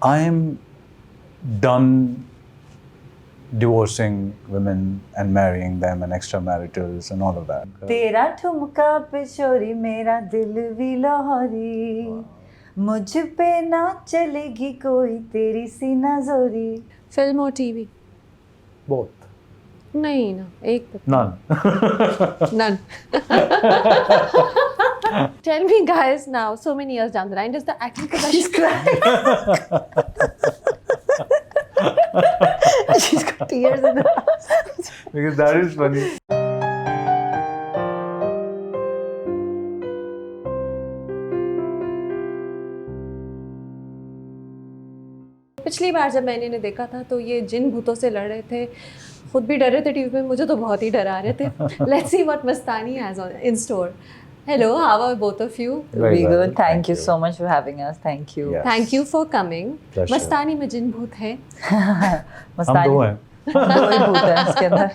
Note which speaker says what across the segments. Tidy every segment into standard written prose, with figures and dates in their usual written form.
Speaker 1: I am done divorcing women and marrying them and extramaritals and all of that.
Speaker 2: तेरा ठुमका पे छोरी मेरा दिल भी लाहौरी, मुझ पे ना चलेगी कोई तेरी सी नजोरी.
Speaker 3: फिल्म और टीवी?
Speaker 1: Both.
Speaker 3: नहीं ना, एक तो
Speaker 1: None.
Speaker 3: none. Tell me guys now, so many years down the line, does the acting
Speaker 2: She's
Speaker 3: profession
Speaker 2: crying. She's got tears in her eyes.
Speaker 1: Because that is funny.
Speaker 3: पिछली बार जब मैंने इन्हें देखा था तो ये जिन भूतों से लड़ रहे थे, खुद भी डर रहे थे टीवी में, मुझे तो बहुत ही डरा रहे थे. Let's see what Mastani has in store. Hello, how are both of you?
Speaker 1: Very
Speaker 2: We
Speaker 1: well,
Speaker 2: good. Thank you so much for having us. Thank you.
Speaker 1: Yeah.
Speaker 3: Thank you for coming.
Speaker 1: Pleasure.
Speaker 3: मस्तानी में जिन भूत है.
Speaker 1: हम दो हैं.
Speaker 2: दो ही भूत हैं इसके अंदर.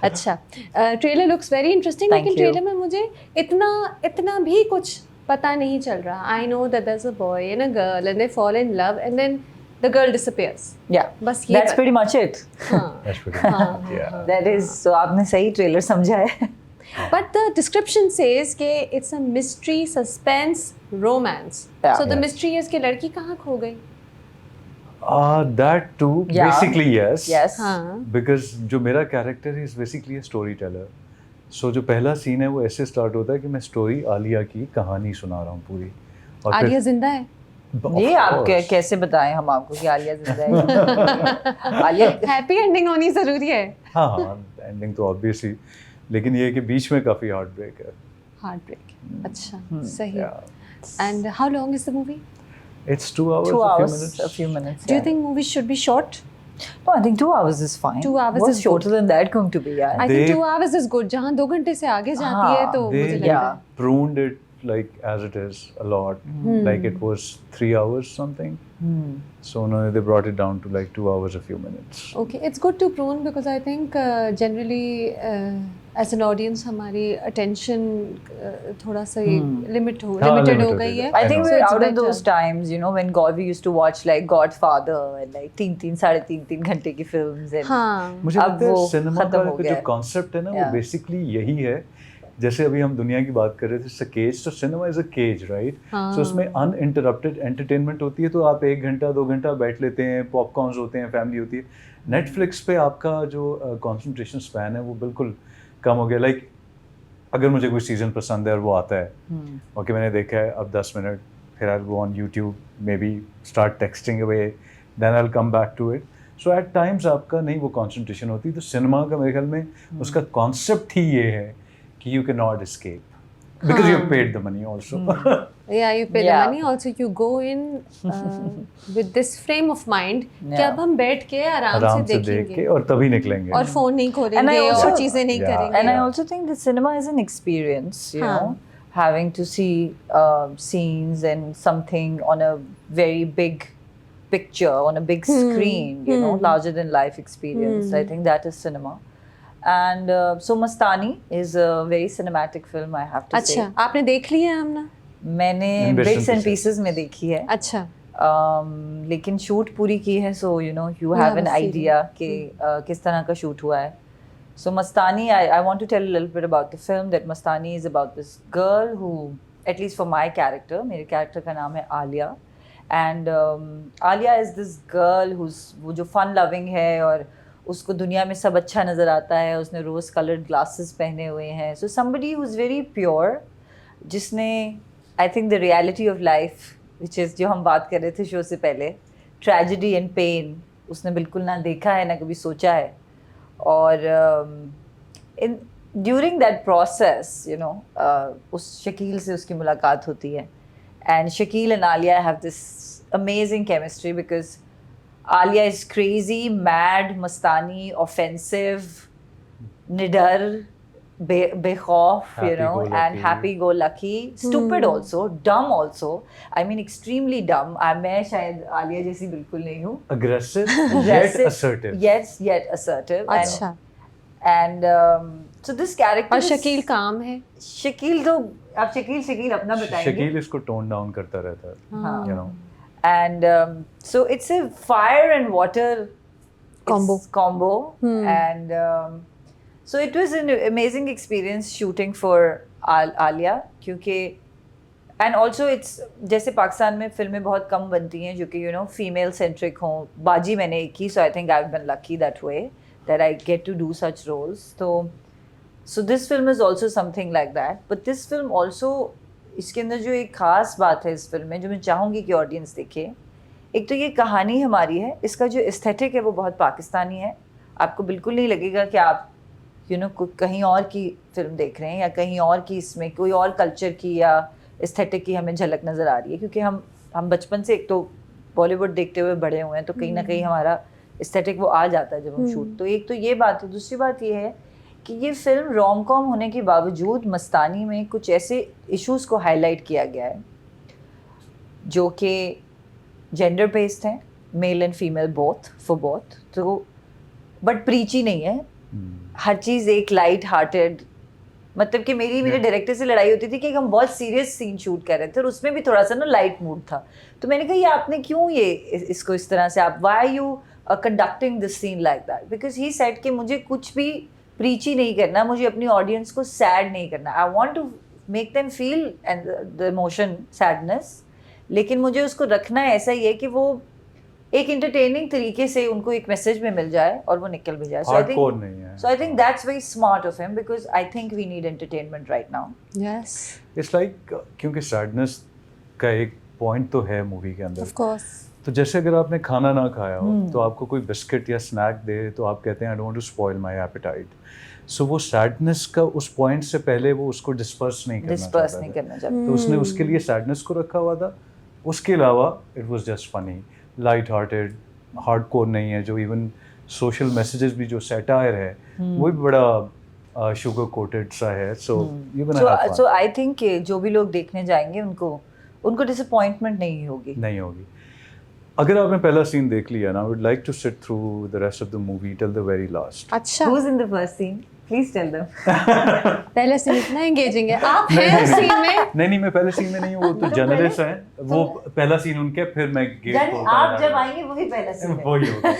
Speaker 3: अच्छा, trailer looks very interesting,
Speaker 2: Thank
Speaker 3: लेकिन
Speaker 2: you.
Speaker 3: ट्रेलर में मुझे इतना भी कुछ पता नहीं चल रहा. I know that there's a boy and a girl and they fall in love and then the girl disappears.
Speaker 2: Yeah.
Speaker 3: बस ये
Speaker 2: That's pretty much it.
Speaker 3: हाँ.
Speaker 1: That's pretty good. Yeah.
Speaker 2: That is. So आपने सही trailer समझा है.
Speaker 3: But the description says कि it's a mystery, suspense, romance.
Speaker 2: Yeah.
Speaker 3: So the
Speaker 1: Yeah.
Speaker 3: mystery is कि लड़की कहाँ खो गई.
Speaker 1: That too.
Speaker 2: Yeah.
Speaker 1: Basically yes.
Speaker 2: Yes.
Speaker 3: हाँ.
Speaker 1: Because जो मेरा कैरेक्टर है is basically a storyteller. So जो पहला सीन है वो ऐसे स्टार्ट होता है कि मैं स्टोरी आलिया की कहानी सुना रहा हूँ पूरी. और फिर-
Speaker 3: आलिया जिंदा है.
Speaker 1: Of
Speaker 2: ये आप
Speaker 1: course.
Speaker 2: कैसे बताएं हम आपको कि आलिया जिंदा है? आलिया
Speaker 3: हैप्पी एंडिंग होनी जरूरी है.
Speaker 1: हाँ हाँ एंडिंग तो ऑब्वियसली, लेकिन ये है कि बीच में काफी हार्ट ब्रेक है.
Speaker 3: Heartbreak. अच्छा, सही.
Speaker 1: Yeah.
Speaker 3: And how long is the movie?
Speaker 1: It's 2 hours.
Speaker 2: 2
Speaker 1: a few
Speaker 2: hours,
Speaker 1: minutes.
Speaker 2: a few minutes.
Speaker 3: Do you
Speaker 2: yeah.
Speaker 3: think movies should be short?
Speaker 2: No, I think 2 hours is fine.
Speaker 3: 2 hours
Speaker 2: What's
Speaker 3: is
Speaker 2: shorter
Speaker 3: good.
Speaker 2: than that going to be? Yeah.
Speaker 3: I think
Speaker 1: They-
Speaker 3: 2 hours is good. जहाँ 2 घंटे से आगे जाती है तो
Speaker 1: They
Speaker 3: मुझे लगता है.
Speaker 1: pruned it like as it is a lot. Like it was 3 hours something. So now they brought it down to like 2 hours a few minutes.
Speaker 3: Okay, it's good to prune because I think generally as an audience हमारी attention थोड़ा सा limited हो
Speaker 1: limited
Speaker 3: गई है.
Speaker 2: I
Speaker 1: I
Speaker 2: think
Speaker 1: know.
Speaker 2: we're
Speaker 3: So it's
Speaker 2: out of
Speaker 3: better.
Speaker 2: those times, you know, when God we used to watch like Godfather and like 3 घंटे की films and
Speaker 3: हाँ.
Speaker 1: मुझे
Speaker 2: अब
Speaker 1: लगता है
Speaker 2: वो
Speaker 1: सिनेमा
Speaker 2: खत्म
Speaker 1: का
Speaker 2: हो
Speaker 1: जो
Speaker 2: गया है.
Speaker 1: कॉन्सेप्ट है ना वो
Speaker 2: Yeah.
Speaker 1: बेसिकली यही है. जैसे अभी हम दुनिया की बात कर रहे थे केज, तो cinema is a cage right.
Speaker 3: हाँ.
Speaker 1: सो उसमें अनइंटरप्टेड एंटरटेनमेंट होती है, तो आप 1 घंटा 2 घंटा बैठ लेते हैं, पॉपकॉर्न्स होते हैं, फैमिली होती है. नेटफ्लिक्स पे आपका जो कंसंट्रेशन स्पैन है वो बिल्कुल कम हो गया. लाइक अगर मुझे कोई सीजन पसंद है और वो आता है, ओके मैंने देखा है अब 10 मिनट, फिर I go on YouTube, maybe start texting away, then I will come back to it. So at times आपका नहीं वो कंसंट्रेशन होती. तो सिनेमा का मेरे ख्याल में उसका कॉन्सेप्ट ही ये है कि you cannot escape because you have paid the money also.
Speaker 3: Yeah, you pay
Speaker 2: Yeah.
Speaker 3: the money. Also, you go in with this frame of mind कि
Speaker 2: Yeah.
Speaker 3: अब हम बैठ के आराम
Speaker 1: आराम
Speaker 3: से
Speaker 1: से देख के
Speaker 3: देखेंगे
Speaker 1: और तभी निकलेंगे.
Speaker 3: और फोन नहीं
Speaker 2: And I
Speaker 3: खोलेंगे
Speaker 2: also-
Speaker 3: और चीजें नहीं
Speaker 1: Yeah.
Speaker 3: करेंगे.
Speaker 2: And I also think the cinema is an experience, you
Speaker 3: हाँ.
Speaker 2: know, having to see scenes and something on a very big picture, on a big screen, you know, larger than life experience. I think that is cinema. And so Mastani is a very cinematic film, I have to say.
Speaker 3: अच्छा, आपने देख लिया है हमने?
Speaker 2: मैंने
Speaker 1: In bits
Speaker 2: bits
Speaker 1: and
Speaker 2: and
Speaker 1: pieces.
Speaker 2: pieces में देखी है.
Speaker 3: अच्छा.
Speaker 2: लेकिन शूट पूरी की है, so you know you
Speaker 3: You
Speaker 2: have
Speaker 3: have
Speaker 2: an
Speaker 3: a feeling.
Speaker 2: idea कि किस तरह का शूट हुआ है. So Mastani, I want to tell a little bit about the film. That Mastani is about this girl who, at least for my character, मेरे character का नाम है Alia. And Alia is this girl who's वो जो fun loving है और उसको दुनिया में सब अच्छा नज़र आता है. उसने rose colored glasses पहने हुए हैं. So somebody who's very pure, जिसने I think the reality of life, which is जो हम बात कर रहे थे शो से पहले, tragedy and pain, उसने बिल्कुल ना देखा है ना कभी सोचा है. और during that process, you know, उस शकील से उसकी मुलाकात होती है. And Shakil and Alia have this amazing chemistry because Alia is crazy, mad, mastani, offensive, nidar, bekhauf, you know, and happy-go-lucky, stupid also, dumb also. I mean, extremely dumb. मैं शायद आलिया जैसी बिल्कुल नहीं हूँ.
Speaker 1: Aggressive yet assertive.
Speaker 2: Yes, yet assertive.
Speaker 3: अच्छा.
Speaker 2: And so this character.
Speaker 3: और शकील काम है.
Speaker 2: शकील तो आप शकील अपना बताएंगे.
Speaker 1: शकील इसको टोन डाउन करता रहता है,
Speaker 2: हाँ.
Speaker 1: you know.
Speaker 2: and so it's a fire and water combo, and so it was an amazing experience shooting for Alia, क्योंकि and also it's जैसे पाकिस्तान में फिल्में बहुत कम बनती हैं जो कि you know female centric हों. बाजी मैंने एक ही, so I think I've been lucky that way that I get to do such roles. So this film is also something like that, but this film also, इसके अंदर जो एक ख़ास बात है इस फिल्म में जो मैं चाहूँगी कि ऑडियंस देखे, एक तो ये कहानी हमारी है, इसका जो एस्थेटिक है वो बहुत पाकिस्तानी है. आपको बिल्कुल नहीं लगेगा कि आप you know कहीं और की फिल्म देख रहे हैं या कहीं और की, इसमें कोई और कल्चर की या एस्थेटिक की हमें झलक नज़र आ रही है, क्योंकि हम बचपन से एक तो बॉलीवुड देखते हुए बड़े हुए हैं, तो कहीं ना कहीं हमारा एस्थेटिक वो आ जाता है जब हम शूट. तो एक तो ये बात है. दूसरी बात ये है कि ये फिल्म रोम कॉम होने के बावजूद मस्तानी में कुछ ऐसे इश्यूज़ को हाईलाइट किया गया है जो कि जेंडर बेस्ड हैं, male and female both, for both. तो बट प्रीची नहीं है. हर चीज़ एक लाइट हार्टेड, मतलब कि मेरे डायरेक्टर से लड़ाई होती थी कि हम बहुत सीरियस सीन शूट कर रहे थे और उसमें भी थोड़ा सा ना लाइट मूड था. तो मैंने कहा ये आपने क्यों ये इसको इस तरह से, आप why you conducting this scene like that, because he said कि मुझे कुछ भी प्रीची नहीं करना, मुझे अपनी ऑडियंस को सैड नहीं करना. I want to make them feel and the emotion sadness, लेकिन मुझे उसको रखना ऐसा ही है कि वो एक एंटरटेनिंग तरीके से उनको एक मैसेज में मिल जाए और वो निकल भी जाए. So I think that's very smart of him, because I think we need entertainment right now.
Speaker 3: Yes.
Speaker 1: It's like क्योंकि सैडनेस का एक पॉइंट तो है मूवी के अंदर.
Speaker 3: Of course.
Speaker 1: तो जैसे अगर आपने खाना ना खाया हो तो आपको कोई बिस्किट या स्नैक दे तो आप कहते हैं I don't want to spoil my appetite. So वो सैडनेस का उस पॉइंट से पहले वो उसको डिस्पर्स नहीं करना चाहता. तो उसने उसके लिए सैडनेस को रखा हुआ था. उसके अलावा it was just funny, light hearted, hardcore नहीं है. जो इवन सोशल मैसेजेस भी जो सैटायर है वो भी बड़ा शुगर कोटेड सा है. सो
Speaker 2: आई थिंक जो भी लोग देखने जाएंगे उनको डिसअपॉइंटमेंट नहीं होगी.
Speaker 1: अगर आपने पहला सीन देख लिया ना, I would like to sit through the rest of the movie till the very last.
Speaker 3: अच्छा.
Speaker 2: Who's in the first scene? Please tell them.
Speaker 3: पहले सीन इतना एंगेजिंग है. आप हैं उस सीन में?
Speaker 1: नहीं मैं पहले सीन में नहीं हूँ. वो तो जर्नलिस्ट हैं. वो पहला सीन उनके, फिर मैं गेट खोलता हूँ.
Speaker 2: आप जब आएंगे वही पहला सीन है.
Speaker 1: वही होगा.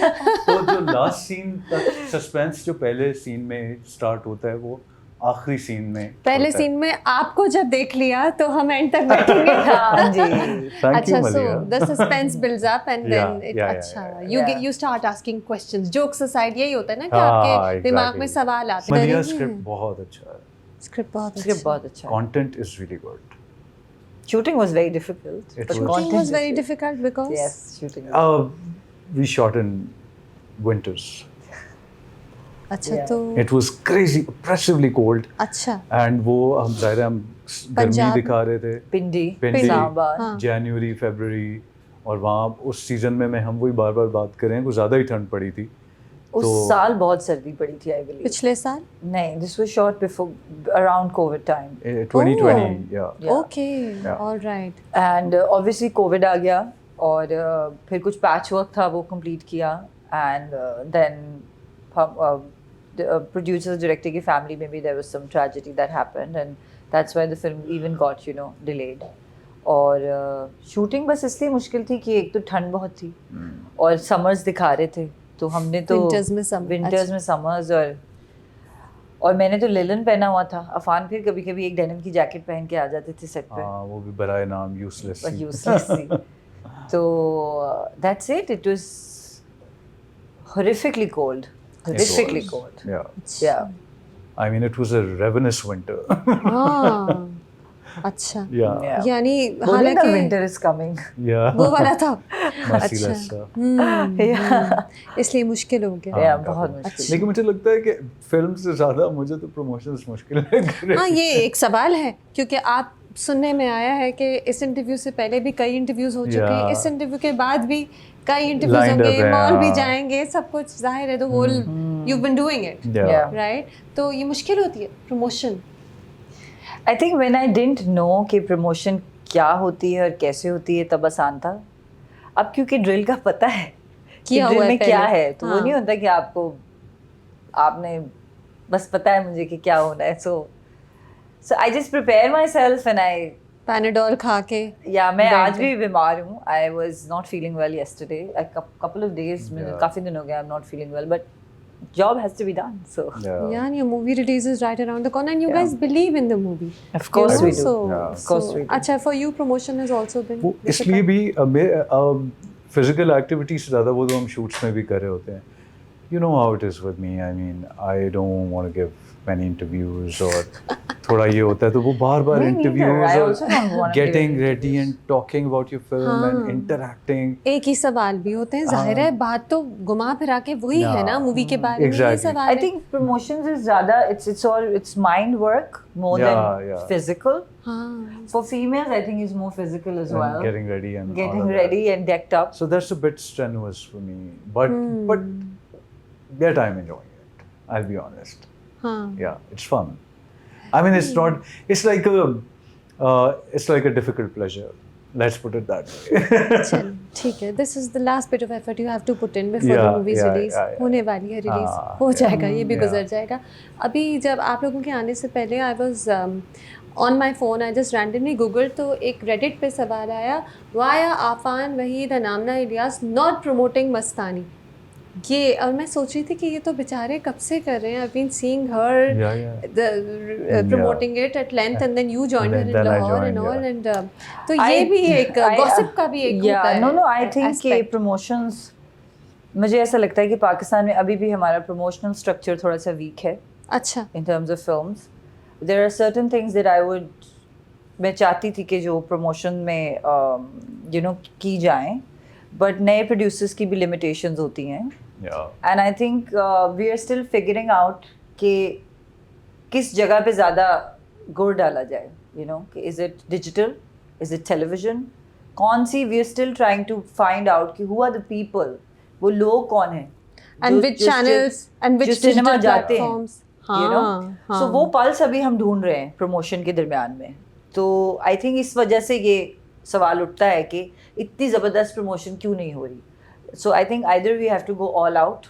Speaker 1: तो जो लास्ट सीन तक सस्पेंस जो पहले सीन में स्टार्ट होता है वो आखिरी सीन में.
Speaker 3: पहले सीन में आपको जब देख लिया तो हम एंड तक बैठेंगे.
Speaker 2: हाँ जी.
Speaker 3: अच्छा, so the suspense builds up and then it, अच्छा, you start asking questions. Jokes aside यही होता है ना कि आपके दिमाग में सवाल आते हैं.
Speaker 1: मलिया स्क्रिप्ट बहुत अच्छा है.
Speaker 3: स्क्रिप्ट बहुत अच्छा.
Speaker 1: Content is really good.
Speaker 2: Shooting was very difficult.
Speaker 3: Shooting was very difficult because
Speaker 2: yes, shooting.
Speaker 1: We shot in winters.
Speaker 3: अच्छा. तो
Speaker 1: It was crazy, oppressively cold.
Speaker 3: अच्छा.
Speaker 1: And वो हम ज़ाहिर हम गर्मी दिखा रहे थे.
Speaker 2: पिंडी सांबा.
Speaker 1: जनवरी फरवरी, और वहाँ उस सीजन में हम वही बार बात करें, कुछ ज़्यादा ही ठंड पड़ी थी.
Speaker 2: उस साल बहुत सर्दी पड़ी थी, आई बिलीव.
Speaker 3: पिछले साल
Speaker 2: नहीं, this was shot before around COVID time.
Speaker 1: 2020. yeah.
Speaker 3: Okay. All right.
Speaker 2: And obviously COVID आ गया और फिर कुछ पैच वर्क था वो कंप्लीट किया. एंड देन producers, director की family में भी there was some tragedy that happened, and that's why the film even got delayed. और shooting बस इसलिए मुश्किल थी कि एक तो ठंड बहुत थी और summers दिखा रहे थे, तो हमने तो winters में summers, और मैंने तो लिलन पहना हुआ था. अफान फिर कभी कभी एक डेनिम की जैकेट पहन के आ जाते थे सेट पे.
Speaker 1: वो भी बराए नाम यूजलेस.
Speaker 2: तो that's it was horrifically cold. Horrifically cold. Yeah.
Speaker 1: I mean, it was a ravenous winter.
Speaker 3: हाँ. अच्छा.
Speaker 1: Yeah.
Speaker 3: यानी
Speaker 2: हालांकि winter is coming.
Speaker 1: Yeah.
Speaker 3: वो वाला था.
Speaker 1: अच्छा.
Speaker 3: इसलिए मुश्किल हो गया.
Speaker 2: Yeah, बहुत मुश्किल.
Speaker 1: लेकिन मुझे लगता है कि फिल्म से ज़्यादा मुझे तो प्रमोशंस मुश्किल है.
Speaker 3: हाँ, ये एक सवाल है क्योंकि आप सुनने में आया है कि इस इंटरव्यू से पहले भी कई इंटरव्यूज हो चुके हैं. इस इंटरव्यू के बाद भी कई इंटरव्यूज होंगे, मॉल भी जाएंगे, सब कुछ जाहिर है. The whole you been doing it, right? तो ये मुश्किल होती है promotion.
Speaker 2: I think when I didn't know कि प्रमोशन क्या होती है और कैसे होती है तब आसान था. अब क्योंकि ड्रिल का पता है कि ड्रिल में क्या है, तो वो नहीं होता कि आपने बस पता है मुझे कि क्या होना है. So I just prepare myself and I
Speaker 3: Panadol खा के
Speaker 2: या मैं
Speaker 3: बैठ
Speaker 2: आज भी बीमार हूँ. I was not feeling well yesterday. A couple of days,
Speaker 1: Yeah.
Speaker 2: काफी दिन हो गए I'm not feeling well, but job has to be done. So
Speaker 1: Yeah.
Speaker 3: Yeah, and your movie releases right around the corner, and you
Speaker 2: Yeah.
Speaker 3: guys believe in the movie.
Speaker 2: of course
Speaker 3: You know,
Speaker 2: we do.
Speaker 3: So,
Speaker 1: Yeah.
Speaker 2: Of course we do.
Speaker 3: अच्छा, for you promotion has also been.
Speaker 1: वो इसलिए भी physical activity से ज़्यादा वो तो हम shoots में भी कर रहे होते हैं. You know how it is with me. I mean, I don't want to give many interviews और थोड़ा ये होता है तो वो बार-बार
Speaker 2: Me neither.
Speaker 1: interviews
Speaker 2: I also don't
Speaker 1: और
Speaker 2: wanna give
Speaker 1: getting
Speaker 2: any
Speaker 1: ready and talking about your film and
Speaker 3: हाँ.
Speaker 1: interacting.
Speaker 3: एक ही सवाल भी होते हैं, जाहिर है बात तो घुमा फिरा के वही है ना,
Speaker 1: Yeah.
Speaker 3: मूवी के बारे में ये
Speaker 1: Exactly.
Speaker 3: सवाल
Speaker 2: I
Speaker 3: है.
Speaker 2: think promotions is ज़्यादा it's mind work more
Speaker 1: Yeah,
Speaker 2: than
Speaker 1: yeah.
Speaker 2: physical.
Speaker 3: हाँ.
Speaker 2: For females, I think it's more physical as
Speaker 1: And
Speaker 2: well.
Speaker 1: getting ready and all
Speaker 2: Getting
Speaker 1: of that.
Speaker 2: ready and decked up.
Speaker 1: So that's a bit strenuous for me, but yet I'm enjoying it. I'll be honest.
Speaker 3: हाँ.
Speaker 1: Yeah, it's fun. I mean, it's not. It's like a difficult pleasure. Let's put it that way.
Speaker 3: चलो ठीक है. This is the last bit of effort you have to put in before the
Speaker 1: Yeah,
Speaker 3: movie is
Speaker 1: yeah,
Speaker 3: released.
Speaker 1: yeah, yeah.
Speaker 3: होने वाली है release,
Speaker 1: हाँ,
Speaker 3: हो
Speaker 1: yeah.
Speaker 3: जाएगा, ये भी
Speaker 1: Yeah.
Speaker 3: गुजर जाएगा. अभी जब आप लोगों के आने से पहले I was on my phone, I just randomly googled, तो एक Reddit पे सवाल आया, why are Afan Waheed and Amna Ilyas not promoting मस्तानी? ये, और मैं सोच रही थी कि ये तो बेचारे कब से कर रहे हैं. I've been seeing her
Speaker 1: Yeah, yeah.
Speaker 3: promoting it at length, and then you joined her in
Speaker 1: Then I
Speaker 3: Lahore and
Speaker 1: joined,
Speaker 3: all,
Speaker 1: yeah.
Speaker 3: and तो ये भी एक gossip का भी एक होता है.
Speaker 2: No, I think कि
Speaker 3: aspect.
Speaker 2: promotions, मुझे ऐसा लगता है कि पाकिस्तान में अभी भी हमारा promotional structure थोड़ा सा weak है
Speaker 3: अच्छा.
Speaker 2: in terms of films. There are certain things that I would, मैं चाहती थी कि जो promotion में की जाएं, but नए producers की भी limitations होती हैं.
Speaker 1: Yeah.
Speaker 2: And I think we are still figuring out कि किस जगह पे ज़्यादा गुड़ डाला जाए, कि is it digital, is it television, कौन सी, we are still trying to find out कि who are the people, वो लोग कौन हैं,
Speaker 3: And which channels and which
Speaker 2: जो cinema
Speaker 3: digital
Speaker 2: जाते हैं,
Speaker 3: platforms. हाँ.
Speaker 2: so वो पल्स अभी हम ढूंढ रहे हैं प्रमोशन के दरमियान में. तो आई थिंक इस वजह से ये सवाल उठता है कि इतनी ज़बरदस्त प्रमोशन क्यों नहीं हो रही. So I think either we have to go all out,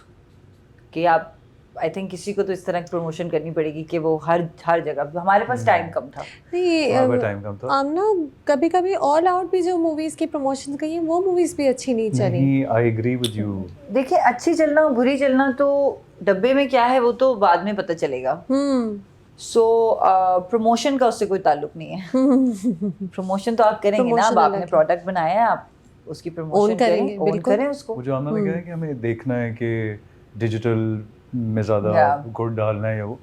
Speaker 2: कि आप, आई थिंक किसी को तो इस तरह की प्रमोशन करनी पड़ेगी कि वो हर जगह, हमारे पास टाइम कम था.
Speaker 3: नहीं,
Speaker 1: टाइम कम था.
Speaker 3: आमना कभी कभी ऑल आउट भी जो मूवीज की प्रमोशन गई है वो मूवीज भी अच्छी नहीं चली.
Speaker 1: नहीं, I agree with you.
Speaker 2: देखिए, अच्छी चलना बुरी चलना तो डब्बे में क्या है वो तो बाद में पता चलेगा. सो प्रमोशन का उससे कोई ताल्लुक नहीं है. प्रमोशन तो आप करेंगे ना, अब
Speaker 3: Promotion
Speaker 2: आपने
Speaker 3: अलग है.
Speaker 2: प्रोडक्ट बनाया है, आप उसकी प्रमोशन
Speaker 3: करेंगे,
Speaker 2: करें, ओन
Speaker 3: बिल्कुल.
Speaker 2: करें उसको.
Speaker 1: वो जो आमना ने कहा है कि हमें देखना है कि डिजिटल में ज़्यादा
Speaker 2: Yeah.
Speaker 1: गुड़ डालना है या वो,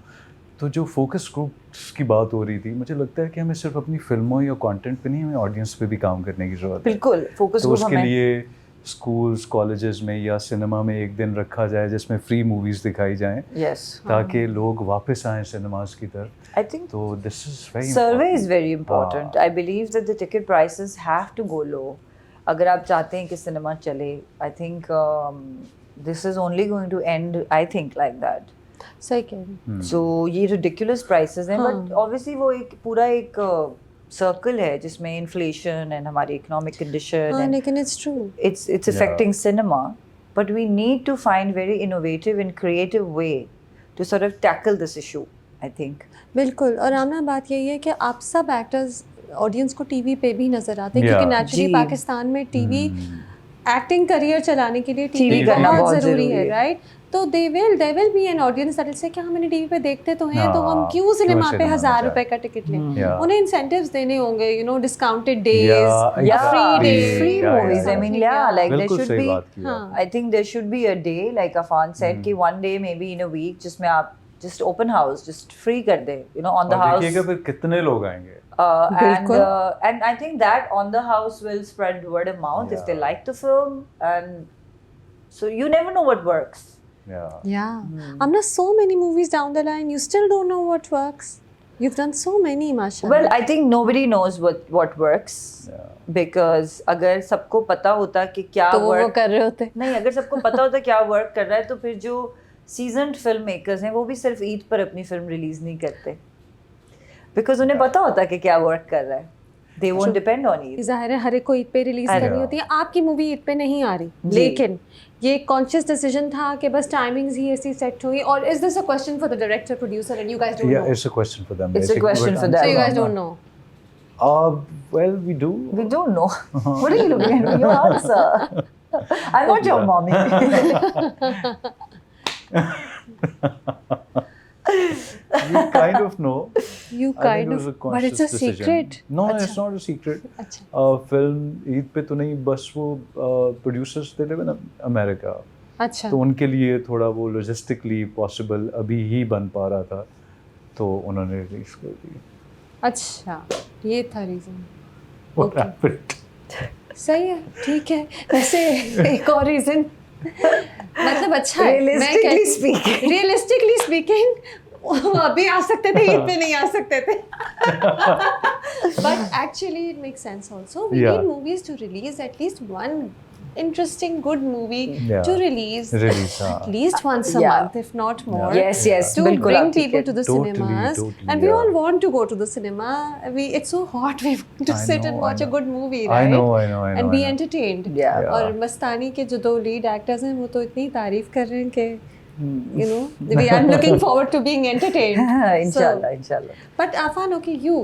Speaker 1: तो जो फोकस ग्रुप्स की बात हो रही थी, मुझे लगता है कि हमें सिर्फ अपनी फिल्मों या कंटेंट पे नहीं, हमें ऑडियंस पे भी काम करने की ज़रूरत है.
Speaker 2: बिल्कुल फोकस
Speaker 1: तो
Speaker 2: ग्रुप
Speaker 1: उसके
Speaker 2: हमें,
Speaker 1: लिए स्कूल्स कॉलेजेस में या सिनेमा में एक दिन रखा जाए जिसमें फ्री मूवीज़ दिखाई जाएं,
Speaker 2: यस,
Speaker 1: ताकि लोग वापस आएँ सिनेमास की तरफ.
Speaker 2: आई थिंक
Speaker 1: तो this is very
Speaker 2: survey is very important. I believe that the ticket prices have to go low. अगर आप चाहते हैं कि सिनेमा चले, I think this is only going to end, I think, like that.
Speaker 3: सही कह रही हूँ.
Speaker 2: So ये ridiculous prices हैं,
Speaker 3: हाँ.
Speaker 2: but obviously वो एक पूरा एक सर्कल है जिसमें inflation and हमारी economic condition
Speaker 3: हाँ,
Speaker 2: and
Speaker 3: लेकिन it's true.
Speaker 2: it's affecting cinema, but we need to find very innovative and creative way to sort of tackle this issue, I think.
Speaker 3: बिल्कुल. और आमना बात यही है कि आप सब एक्टर्स ऑडियंस को टीवी पे भी नजर आते हैं,
Speaker 1: Yeah.
Speaker 3: क्योंकि नेचुरली
Speaker 2: जी.
Speaker 3: पाकिस्तान में टीवी एक्टिंग करियर चलाने के लिए टीवी
Speaker 2: TV करना
Speaker 3: बहुत
Speaker 2: बहुत
Speaker 3: ज़रूरी
Speaker 2: ज़रूरी
Speaker 3: है,
Speaker 2: है.
Speaker 3: राइट. तो there will be an audience that will say कि हमें टीवी पे देखते तो हैं, तो हम
Speaker 1: हाँ,
Speaker 3: क्यों सिनेमा पे
Speaker 1: सिनेमा में
Speaker 3: 1000
Speaker 1: जाए.
Speaker 3: रुपए का टिकट लें.
Speaker 1: Yeah.
Speaker 3: उन्हें इंसेंटिव्स देने होंगे, discounted days,
Speaker 1: Yeah,
Speaker 2: Yeah,
Speaker 3: free day,
Speaker 2: free
Speaker 1: Yeah,
Speaker 2: movies.
Speaker 1: yeah.
Speaker 2: I mean, yeah, like there
Speaker 1: बिल्कुल
Speaker 2: should
Speaker 1: सही
Speaker 2: be.
Speaker 1: बात की
Speaker 3: हाँ.
Speaker 1: आपने.
Speaker 2: I think there should be a day, like Afan said, कि one day maybe in a week जिसमें आप just open house, just free कर दे, on the
Speaker 1: और
Speaker 2: house.
Speaker 1: देखिएगा फिर कितने लोग आएंगे.
Speaker 2: And I think that on the house will spread word of mouth if they
Speaker 1: Yeah.
Speaker 2: like the film, and so you never know what works.
Speaker 1: Yeah.
Speaker 3: Yeah. Amna, so many movies down the line, you still don't know what works. You've done so many, mashallah.
Speaker 2: Well, I think nobody knows what works,
Speaker 1: Yeah.
Speaker 2: because अगर सबको पता होता कि क्या
Speaker 3: तो वो
Speaker 2: work
Speaker 3: कर रहे होते.
Speaker 2: नहीं, अगर सबको पता होता क्या वर्क कर रहा है, तो फिर जो सीजन्ड फिल्म मेकर्स हैं वो भी सिर्फ ईद पर अपनी फिल्म रिलीज नहीं करते, बिकॉज उन्हें पता होता कि क्या वर्क कर रहा है. They won't depend on Eid.
Speaker 3: ज़ाहिर है हर एक को ईद पे रिलीज
Speaker 2: अरे
Speaker 3: करनी होती है. आपकी मूवी ईद पे नहीं आ रही,
Speaker 2: जी.
Speaker 3: लेकिन ये कॉन्शियस डिसीजन था कि बस टाइमिंग्स ही ऐसी सेट हुई, और is this a question for the director producer and you guys don't
Speaker 1: Yeah,
Speaker 3: no?
Speaker 1: it's a question for them.
Speaker 2: It's a question for
Speaker 3: So
Speaker 2: them.
Speaker 3: you guys don't know.
Speaker 1: Well, we do.
Speaker 2: We don't know. What are you looking at? Your answer. I'm not your mommy.
Speaker 1: We kind of know.
Speaker 3: You
Speaker 1: I think
Speaker 3: kind
Speaker 1: it was
Speaker 3: of,
Speaker 1: a
Speaker 3: but it's
Speaker 1: conscious
Speaker 3: a
Speaker 1: decision.
Speaker 3: secret.
Speaker 1: No,
Speaker 3: अच्छा.
Speaker 1: it's not a secret.
Speaker 3: अच्छा.
Speaker 1: Film Eid पे तो नहीं, बस वो producers they live in America,
Speaker 3: अच्छा.
Speaker 1: तो उनके लिए थोड़ा वो लॉजिस्टिकली पॉसिबल अभी ही बन पा रहा था, तो उन्होंने रिलीज कर दी.
Speaker 3: अच्छा, ये था रीजन.
Speaker 1: What
Speaker 3: Okay.
Speaker 1: happened?
Speaker 3: सही है, ठीक है. वैसे एक और रीजन, मतलब अच्छा है. रियलिस्टिकली स्पीकिंग अभी आ सकते थे, ईद पे नहीं आ सकते थे. But actually it makes sense also. We
Speaker 1: Yeah.
Speaker 3: need movies to release at least one interesting good movie
Speaker 1: Yeah.
Speaker 3: to release
Speaker 1: हाँ.
Speaker 3: at least once a
Speaker 2: Yeah.
Speaker 3: month, if not more.
Speaker 2: Yes, yes.
Speaker 3: To
Speaker 2: बिल्कुल
Speaker 3: bring
Speaker 2: आप ठीक
Speaker 3: people
Speaker 2: है.
Speaker 3: to the
Speaker 1: Totally,
Speaker 3: cinemas,
Speaker 1: totally,
Speaker 3: and we
Speaker 1: yeah.
Speaker 3: all want to go to the cinema. It's so hot. We want to
Speaker 1: I
Speaker 3: sit
Speaker 1: know,
Speaker 3: and
Speaker 1: I
Speaker 3: watch a
Speaker 1: know.
Speaker 3: good movie,
Speaker 1: I
Speaker 3: right?
Speaker 1: know.
Speaker 3: And be
Speaker 1: I know.
Speaker 3: entertained.
Speaker 2: Yeah.
Speaker 1: Yeah.
Speaker 3: और मस्तानी के जो 2 lead actors हैं वो तो इतनी तारीफ कर रहे हैं कि you know, I'm looking forward to being entertained.
Speaker 2: Inshallah, inshallah.
Speaker 3: But Afan, okay, you,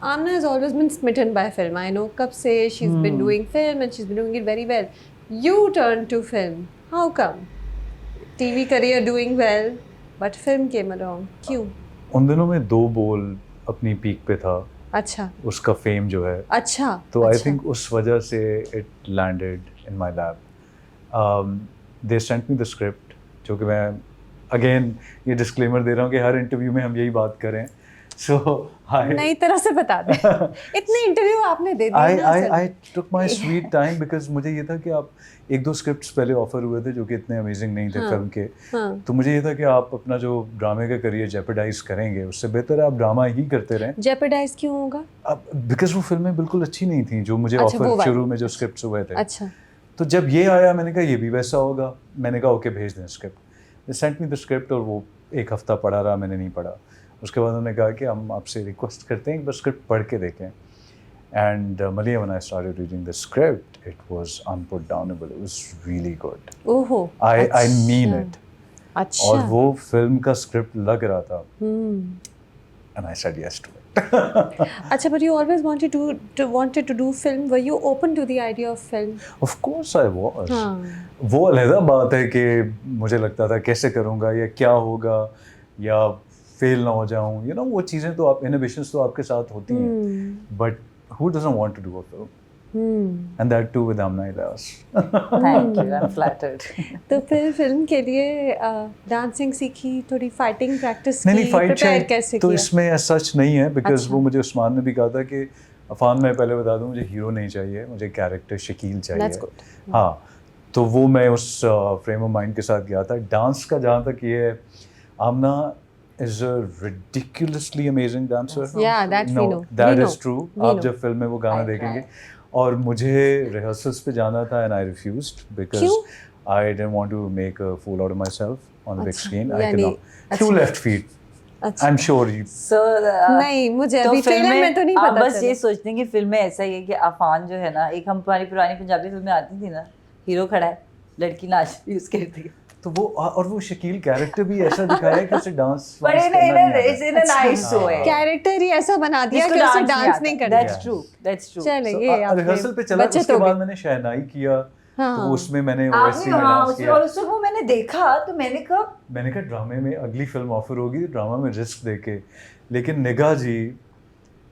Speaker 3: Amna has always been smitten by film. I know कब से she's been doing film and she's been doing it very well. You turned to film. How come? TV career doing well, but film came along. क्यों?
Speaker 1: उन दिनों में 2 बोल अपनी peak पे था,
Speaker 3: अच्छा.
Speaker 1: उसका फेम जो है,
Speaker 3: अच्छा.
Speaker 1: तो आई
Speaker 3: अच्छा.
Speaker 1: थिंक उस वजह से it landed in my lap. They sent me the script, जो कि मैं अगेन ये डिस्क्लेमर दे रहा हूँ कि हर इंटरव्यू में हम यही बात करें, सो
Speaker 3: नई तरह से बता दे. इतने इंटरव्यू आपने दे दिए ना असल
Speaker 1: आई
Speaker 3: में.
Speaker 1: Took my sweet time, because मुझे ये था कि आप 1-2 स्क्रिप्ट्स पहले ऑफर हुए थे जो कि इतने अमेजिंग नहीं थे
Speaker 3: हाँ.
Speaker 1: फिल्म के,
Speaker 3: हाँ.
Speaker 1: तो मुझे ये था कि आप अपना जो ड्रामे का करियर जेपरडाइज करेंगे, उससे बेहतर है आप ड्रामा ही करते रहें.
Speaker 3: जेपरडाइज क्यों होगा?
Speaker 1: अब बिकॉज वो फिल्में बिल्कुल अच्छी नहीं थी जो मुझे
Speaker 3: अच्छा, वो
Speaker 1: ऑफर
Speaker 3: वाली.
Speaker 1: शुरू में जो स्क्रिप्ट्स हुए थे.
Speaker 3: अच्छा.
Speaker 1: तो जब ये आया मैंने कहा ये भी वैसा होगा, मैंने कहा ओके भेज दें script. They sent me the script और वो 1 हफ्ता पढ़ा रहा, मैंने नहीं पढ़ा. उसके बाद उन्होंने कहा कि हम आपसे रिक्वेस्ट करते हैं कि बस स्क्रिप्ट पढ़ के देखें. And Malia, when I started reading the script, it was unputdownable. It was really good.
Speaker 3: ओहो.
Speaker 1: I mean it.
Speaker 3: अच्छा.
Speaker 1: और वो फिल्म का स्क्रिप्ट लग रहा था,
Speaker 3: Hmm.
Speaker 1: and I said yes to it.
Speaker 3: अच्छा, but you always wanted to do film. Were you open to the idea of film?
Speaker 1: Of course I was.
Speaker 3: हाँ.
Speaker 1: वो अलहदा बात है कि मुझे लगता था कैसे करूँगा या क्या होगा या फेल ना हो जाऊँ, यू नो, वो चीज़ें तो आप इनहिबिशंस तो आपके साथ होती हैं, but who doesn't want to do a film? And that too with Amna Ilyas.
Speaker 2: Thank you. I'm flattered.
Speaker 3: तो फिर फिल्म के लिए डांसिंग सीखी, थोड़ी फाइटिंग प्रैक्टिस की,
Speaker 1: नहीं फाइट
Speaker 3: प्रिपेयर कैसे
Speaker 1: तो
Speaker 3: किया?
Speaker 1: इसमें सच नहीं है, बिकॉज
Speaker 3: अच्छा.
Speaker 1: वो मुझे उस्मान ने भी कहा था कि अफान, मैं पहले बता दूं, मुझे हीरो नहीं चाहिए, मुझे कैरेक्टर शकील
Speaker 3: That's
Speaker 1: चाहिए.
Speaker 3: good.
Speaker 1: हाँ, तो वो मैं उस फ्रेम ऑफ माइंड के साथ गया था. डांस का जहाँ तक ये है, आमना is a ridiculously amazing dancer.
Speaker 3: Yeah, that we know.
Speaker 1: That
Speaker 3: We
Speaker 1: is
Speaker 3: know.
Speaker 1: true.
Speaker 3: We
Speaker 1: आप
Speaker 3: know.
Speaker 1: जब फिल्म में वो गाना
Speaker 2: I
Speaker 1: देखेंगे,
Speaker 2: try.
Speaker 1: और मुझे रिहर्सल्स पे जाना था and I refused because
Speaker 3: क्यों?
Speaker 1: I didn't want to make a fool out of myself on the big
Speaker 3: अच्छा,
Speaker 1: screen. I
Speaker 3: यानी-
Speaker 1: could not. Few
Speaker 3: अच्छा.
Speaker 1: left feet.
Speaker 3: अच्छा.
Speaker 1: I'm sure you.
Speaker 2: So,
Speaker 3: नहीं, मुझे
Speaker 2: तो
Speaker 3: अभी
Speaker 2: फिल्म
Speaker 3: ट्रेलर में तो नहीं
Speaker 2: आप
Speaker 3: पता
Speaker 2: बस ये सोचते हैं कि फिल्म में ऐसा ही है कि अफान जो है ना, एक हमारी पुरानी पंजाबी फिल्में आती थी ना, हीरो खड़ा है, लड़की नाच रही है उसके इर्द गिर्द.
Speaker 1: तो वो और वो शकील कैरेक्टर भी ऐसा दिखाया है कि उसे dance
Speaker 2: But in a nice way.
Speaker 3: Character ही ऐसा बना दिया
Speaker 2: जिसको
Speaker 3: कि उसे
Speaker 2: dance
Speaker 3: डांस नहीं करना.
Speaker 2: That's true. That's true.
Speaker 3: चले ये आपने
Speaker 1: रिहर्सल पे चला,
Speaker 3: बचत
Speaker 1: उसके
Speaker 3: हो
Speaker 1: बाद
Speaker 3: गई.
Speaker 1: मैंने शहनाई किया,
Speaker 3: हाँ.
Speaker 1: तो उसमें मैंने
Speaker 2: आपने
Speaker 1: ओएससी में
Speaker 2: हाँ
Speaker 1: डांस
Speaker 2: उसमें,
Speaker 1: किया.
Speaker 2: और उसमें वो मैंने देखा तो मैंने कहा
Speaker 1: मैंने कहा ड्रामे में अगली फिल्म ऑफर होगी, ड्रामा में रिस्क देके, लेकिन निगाह जी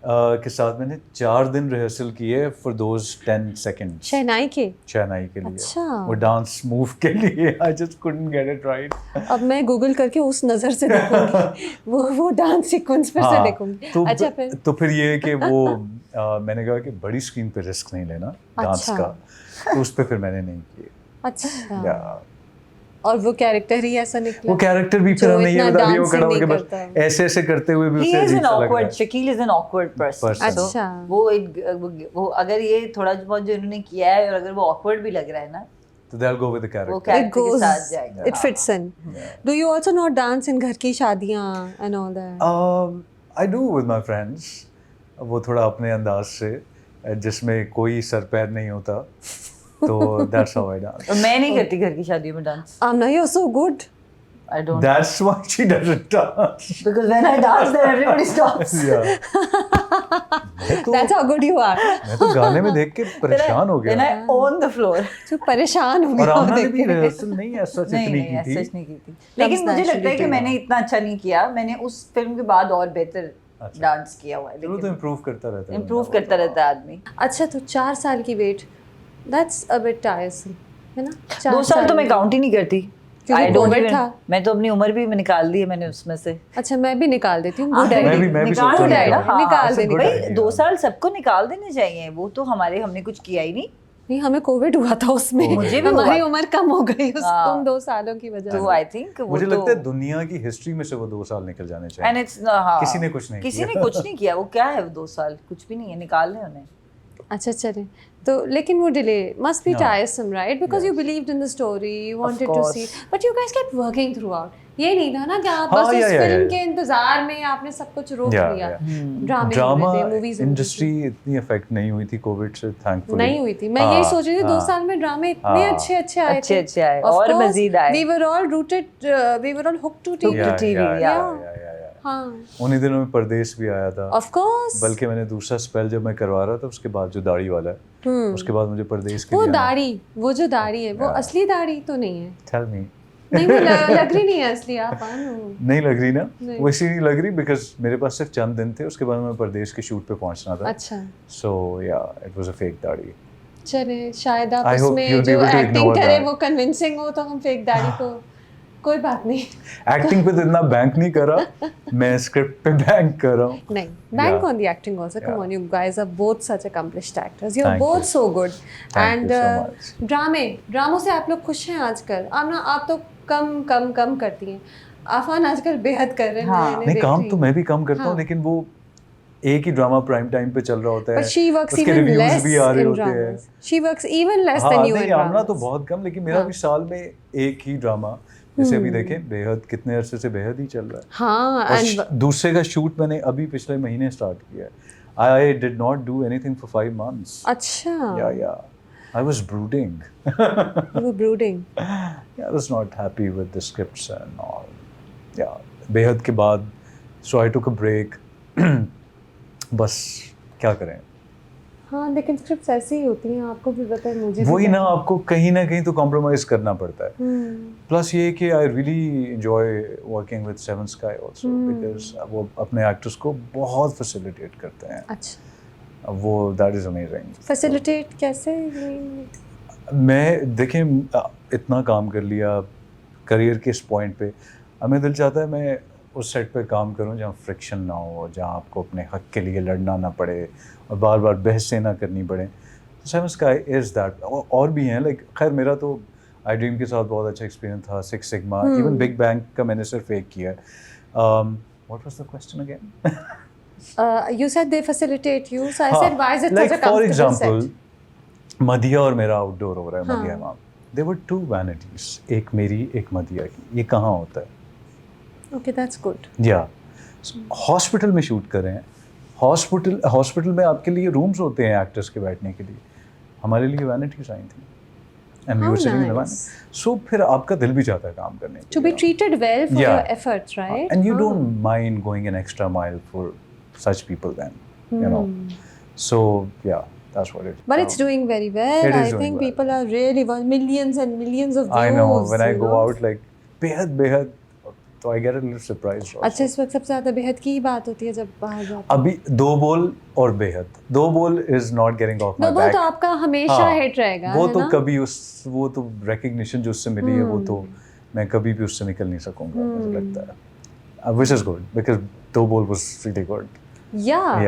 Speaker 1: के साथ मैंने 4 दिन रिहर्सल किए फॉर दोज 10 सेकंड्स
Speaker 3: शहनाई के.
Speaker 1: शहनाई के लिए.
Speaker 3: अच्छा.
Speaker 1: वो डांस मूव के लिए I just couldn't get it right.
Speaker 3: अब मैं गूगल करके उस नजर से देखूंगी. वो डांस सीक्वेंस फिर से देखूंगी.
Speaker 1: तो
Speaker 3: अच्छा, फिर
Speaker 1: तो फिर ये कि वो मैंने कहा कि बड़ी स्क्रीन पे रिस्क नहीं लेना डांस
Speaker 3: अच्छा.
Speaker 1: का, तो उस पे फिर मैंने नहीं किए.
Speaker 3: अच्छा.
Speaker 1: या
Speaker 3: और वो कैरेक्टर ही ऐसा निकला.
Speaker 1: वो कैरेक्टर भी फिर
Speaker 3: जो
Speaker 1: हमने ये
Speaker 3: इतना
Speaker 1: बता दिया, वो
Speaker 3: dancing
Speaker 1: खड़ा
Speaker 3: नहीं
Speaker 1: होकर बस
Speaker 3: करता.
Speaker 1: ऐसे ऐसे करते हुए भी
Speaker 2: he
Speaker 1: उसे
Speaker 2: is
Speaker 1: अजीब
Speaker 2: an
Speaker 1: सा लग रहा
Speaker 2: awkward,
Speaker 1: है.
Speaker 2: Shakil is an awkward person.
Speaker 1: Person.
Speaker 2: So,
Speaker 3: अच्छा.
Speaker 2: वो अगर ये थोड़ा बहुत जो इन्होंने किया है और अगर वो awkward भी लग रहा है ना,
Speaker 1: तो they'll go with the
Speaker 2: वो
Speaker 1: character.
Speaker 3: It
Speaker 2: character के
Speaker 3: goes.
Speaker 2: साथ जाएगा.
Speaker 3: It fits in. Do you also not dance in घर की शादियाँ and all that?
Speaker 1: I do with my friends. वो थोड़ा अपने अंदाज से, जिसमें कोई सर पैर नहीं होता, तो that's how I dance.
Speaker 2: और मैं नहीं करती घर की शादियों में dance.
Speaker 3: Amna, you're so good.
Speaker 2: I don't.
Speaker 1: That's why she doesn't dance.
Speaker 2: Because when I dance, then everybody stops.
Speaker 1: Yeah.
Speaker 3: That's how good you are.
Speaker 1: मैं तो गाने में देख के परेशान हो
Speaker 2: Then
Speaker 1: गया।
Speaker 2: I own the floor.
Speaker 3: जो परेशान हो
Speaker 1: और
Speaker 3: गया
Speaker 1: आमना ने
Speaker 3: देख
Speaker 1: भी
Speaker 3: के।
Speaker 1: रिहर्सल नहीं ऐसा
Speaker 2: नहीं
Speaker 1: इतनी
Speaker 2: नहीं
Speaker 1: की थी।
Speaker 2: सच नहीं की थी, लेकिन मुझे लगता है कि मैंने इतना अच्छा नहीं किया, मैंने उस फिल्म के बाद और बेहतर
Speaker 1: अच्छा।
Speaker 2: डांस किया हुआ है,
Speaker 1: चलो तो
Speaker 2: लेकिन
Speaker 1: इम्प्रूव करता रहता है।
Speaker 2: इम्प्रूव करता रहता है आदमी।
Speaker 3: अच्छा तो 4 साल की wait, that's a bit tiresome, है ना?
Speaker 2: 2 साल तो मैं काउंट ही नहीं करती,
Speaker 3: क्योंकि
Speaker 2: I don't
Speaker 3: COVID
Speaker 2: even-
Speaker 3: था।
Speaker 2: मैं तो अपनी उम्र भी निकाल दी है मैंने उसमें से।
Speaker 3: अच्छा मैं भी निकाल देती हूँ,
Speaker 2: हाँ,
Speaker 3: गुड
Speaker 1: मैं भी
Speaker 3: आइडिया।
Speaker 2: निकाल
Speaker 1: सोच रहा
Speaker 2: देना,
Speaker 1: था।
Speaker 2: हाँ,
Speaker 3: निकाल देनी
Speaker 1: good
Speaker 2: भाई
Speaker 1: idea।
Speaker 2: 2 साल सबको निकाल देने चाहिए, वो तो हमने कुछ किया ही नहीं।
Speaker 3: नहीं हमें कोविड हुआ था उसमें,
Speaker 2: मुझे भी
Speaker 3: हमारी
Speaker 2: हुआ।
Speaker 3: उम्र कम हो गई
Speaker 2: हाँ।
Speaker 3: उन 2 सालों की वजह
Speaker 2: तो
Speaker 3: से।
Speaker 2: आई थिंक
Speaker 1: मुझे लगता है दुनिया की हिस्ट्री में से वो 2 साल निकल जाने चाहिए।
Speaker 2: एंड इट्स हाँ,
Speaker 1: किसी ने कुछ नहीं
Speaker 2: किसी
Speaker 1: किया।
Speaker 2: ने कुछ नहीं किया, वो क्या है वो 2 साल कुछ भी नहीं है, निकाल लें उन्हें।
Speaker 3: अच्छा चलें तो, लेकिन वो डिले मस्ट बी
Speaker 1: हाँ।
Speaker 3: Tiresome right, because you believed in the story, you wanted to
Speaker 2: course.
Speaker 3: See, but you guys kept working throughout. ये नहीं था ना कि आप
Speaker 1: हाँ,
Speaker 3: बस
Speaker 1: yeah,
Speaker 3: उस
Speaker 1: yeah,
Speaker 3: फिल्म
Speaker 1: yeah.
Speaker 3: के इंतजार में आपने सब कुछ रोक
Speaker 1: Yeah,
Speaker 3: लिया।
Speaker 1: yeah.
Speaker 3: ड्रामे
Speaker 1: ड्रामा
Speaker 3: हो रहे थे, मूवीज
Speaker 1: इंडस्ट्री इतनी अफेक्ट नहीं हुई थी कोविड से, थैंकफुली
Speaker 3: नहीं हुई थी। मैं यही सोच रही थी 2
Speaker 1: हाँ।
Speaker 3: साल में ड्रामे इतने
Speaker 1: हाँ।
Speaker 3: अच्छे आए थे,
Speaker 2: अच्छे आए और मजीद आए।
Speaker 3: We were all rooted, we were all hooked to TV.
Speaker 2: to TV,
Speaker 3: yeah. हाँ
Speaker 1: उन्हीं दिनों में परदेश भी आया था।
Speaker 3: Of course.
Speaker 1: बल्कि मैंने दूसरा स्पेल जब मैं करवा रहा था उसके बाद, जो दाढ़ी वाला है, उसके बाद मुझे परदेश के
Speaker 3: वो
Speaker 1: लिए आना।
Speaker 3: दाढ़ी, वो जो दाढ़ी है वो
Speaker 1: Yeah.
Speaker 3: असली दाढ़ी तो नहीं है।
Speaker 1: Tell me।
Speaker 3: नहीं वो लग रही नहीं है असली, आप आनो।
Speaker 1: नहीं लग रही ना?
Speaker 3: नहीं।
Speaker 1: वो इसीलिए लग रही बिकॉज मेरे पास सिर्फ चंद दिन थे, उसके बाद मैं परदेश के शूट पे पहुंचना था।
Speaker 3: अच्छा
Speaker 1: सो या इट वाज अ फेक दाढ़ी।
Speaker 3: चले शायद आप
Speaker 1: I hope
Speaker 3: उसमें
Speaker 1: you'll be
Speaker 3: जो
Speaker 1: able to
Speaker 3: एक्टिंग
Speaker 1: ignore
Speaker 3: करे
Speaker 1: that.
Speaker 3: वो कन्विंसिंग हो तो हम फेक दाढ़ी को, कोई बात नहीं।
Speaker 1: एक्टिंग पे तो इतना बैंक नहीं करा, मैं स्क्रिप्ट पे बैंक कर रहा हूँ।
Speaker 3: नहीं, bank
Speaker 1: Yeah.
Speaker 3: on the acting also. Come
Speaker 1: Yeah.
Speaker 3: on, you guys are both such accomplished actors. You're
Speaker 1: Thank
Speaker 3: both
Speaker 1: you.
Speaker 3: so good.
Speaker 1: Thank you so much.
Speaker 3: ड्रामों से आप लोग खुश हैं आजकल? आप तो कम करती हैं। आफान आजकल बेहद कर रहे हैं।
Speaker 2: हाँ।
Speaker 3: मैंने
Speaker 1: नहीं,
Speaker 3: देख
Speaker 1: काम
Speaker 3: रही
Speaker 1: तो
Speaker 3: हूँ।
Speaker 1: मैं भी कम करता हूँ,
Speaker 3: हाँ।
Speaker 1: लेकिन वो एक ही ड्रामा प्राइम टाइम पे चल रहा होता है,
Speaker 3: But she works
Speaker 1: उसके
Speaker 3: even
Speaker 1: रिव्यूज
Speaker 3: less
Speaker 1: भी आ रहे
Speaker 3: in
Speaker 1: होते हैं।
Speaker 3: dramas. She works even less
Speaker 1: हाँ
Speaker 3: than you
Speaker 1: नहीं,
Speaker 3: in
Speaker 1: आमना तो
Speaker 3: dramas.
Speaker 1: बहुत कम, लेकिन मेरा
Speaker 3: हाँ।
Speaker 1: भी साल में एक ही ड्रामा, जैसे अभी देखें बेहद, कितने अरसे से बेहद ही चल रहा है।
Speaker 3: हाँ,
Speaker 1: और
Speaker 3: and
Speaker 1: दूसरे का शूट मैंने अभी पिछले महीने स्टार्ट किया है। I did not do anything for 5 months.
Speaker 3: अच्छा,
Speaker 1: Yeah. I was brooding.
Speaker 3: you were brooding.
Speaker 1: Yeah, I was not happy with the scripts and all. Yeah, बेहद के बाद, so I took a break. बस क्या करें,
Speaker 3: हाँ लेकिन स्क्रिप्ट्स ऐसी ही होती हैं, आपको भी पता है, मुझे भी
Speaker 1: वही ना,
Speaker 3: पता है।
Speaker 1: आपको कहीं ना कहीं तो कॉम्प्रोमाइज करना पड़ता है।
Speaker 3: हम्म,
Speaker 1: प्लस ये कि I really enjoy working with seven sky also, because वो अपने एक्टर्स को बहुत फैसिलिटेट करते हैं।
Speaker 3: अच्छा,
Speaker 1: वो दैट इज अमेजिंग।
Speaker 3: फैसिलिटेट कैसे?
Speaker 1: मैं देखें इतना काम कर लिया करियर के इस पॉइंट पे, हमें दिल चाहता है मैं उस सेट पे काम करूं जहाँ फ्रिक्शन ना हो, जहाँ आपको अपने हक के लिए लड़ना ना पड़े और बार बार बहसें ना करनी पड़े। तो सेवन स्काई इज़ दैट। और भी हैं, लाइक खैर मेरा तो आई ड्रीम के साथ बहुत अच्छा एक्सपीरियंस था, six sigma, even big bang का मैंने सिर्फ एक किया है। What was the question again?
Speaker 3: You said they facilitate you, so I said why is it
Speaker 1: like
Speaker 3: such a
Speaker 1: for
Speaker 3: comfortable
Speaker 1: example,
Speaker 3: set?
Speaker 1: मदिया और मेरा आउटडोर हो रहा है,
Speaker 3: हाँ.
Speaker 1: मदिया इमाम, there were 2 vanities, एक मेरी एक मदिया की। ये कहाँ होता है?
Speaker 3: Okay, that's good.
Speaker 1: या हॉस्पिटल में शूट कर रहे हैं, हॉस्पिटल में आपके लिए रूम्स होते हैं एक्टर्स के बैठने के लिए, हमारे लिए वैनिटीज आई थी and we
Speaker 3: How
Speaker 1: were sitting in the
Speaker 3: nice.
Speaker 1: So फिर आपका दिल भी चाहता है काम करने के
Speaker 3: To be treated well for
Speaker 1: Yeah.
Speaker 3: your efforts, right?
Speaker 1: and you
Speaker 3: हाँ.
Speaker 1: don't mind going an extra mile for such people then, you know. So yeah, that's what it is.
Speaker 3: But it's doing very well.
Speaker 1: It is
Speaker 3: I
Speaker 1: doing
Speaker 3: think
Speaker 1: well.
Speaker 3: people are really millions and millions of views.
Speaker 1: I know when I
Speaker 3: you
Speaker 1: go
Speaker 3: know?
Speaker 1: out like बेहद तो I get a little surprised also.
Speaker 3: अच्छा, इस वक्त सबसे ज़्यादा बेहद की ही बात होती है जब बाहर जाते हैं।
Speaker 1: अभी 2 बोल और बेहद, 2 बोल is not getting off my
Speaker 3: दो बोल
Speaker 1: बैक।
Speaker 3: तो आपका हमेशा
Speaker 1: हाँ,
Speaker 3: हिट रहेगा,
Speaker 1: वो
Speaker 3: है
Speaker 1: तो
Speaker 3: ना?
Speaker 1: कभी वो तो रिकग्निशन जो उससे मिली है, वो तो मैं कभी भी उससे निकल नहीं सकूंगा, मुझे लगता है। Which is good because दो बोल was really good.
Speaker 3: Yeah,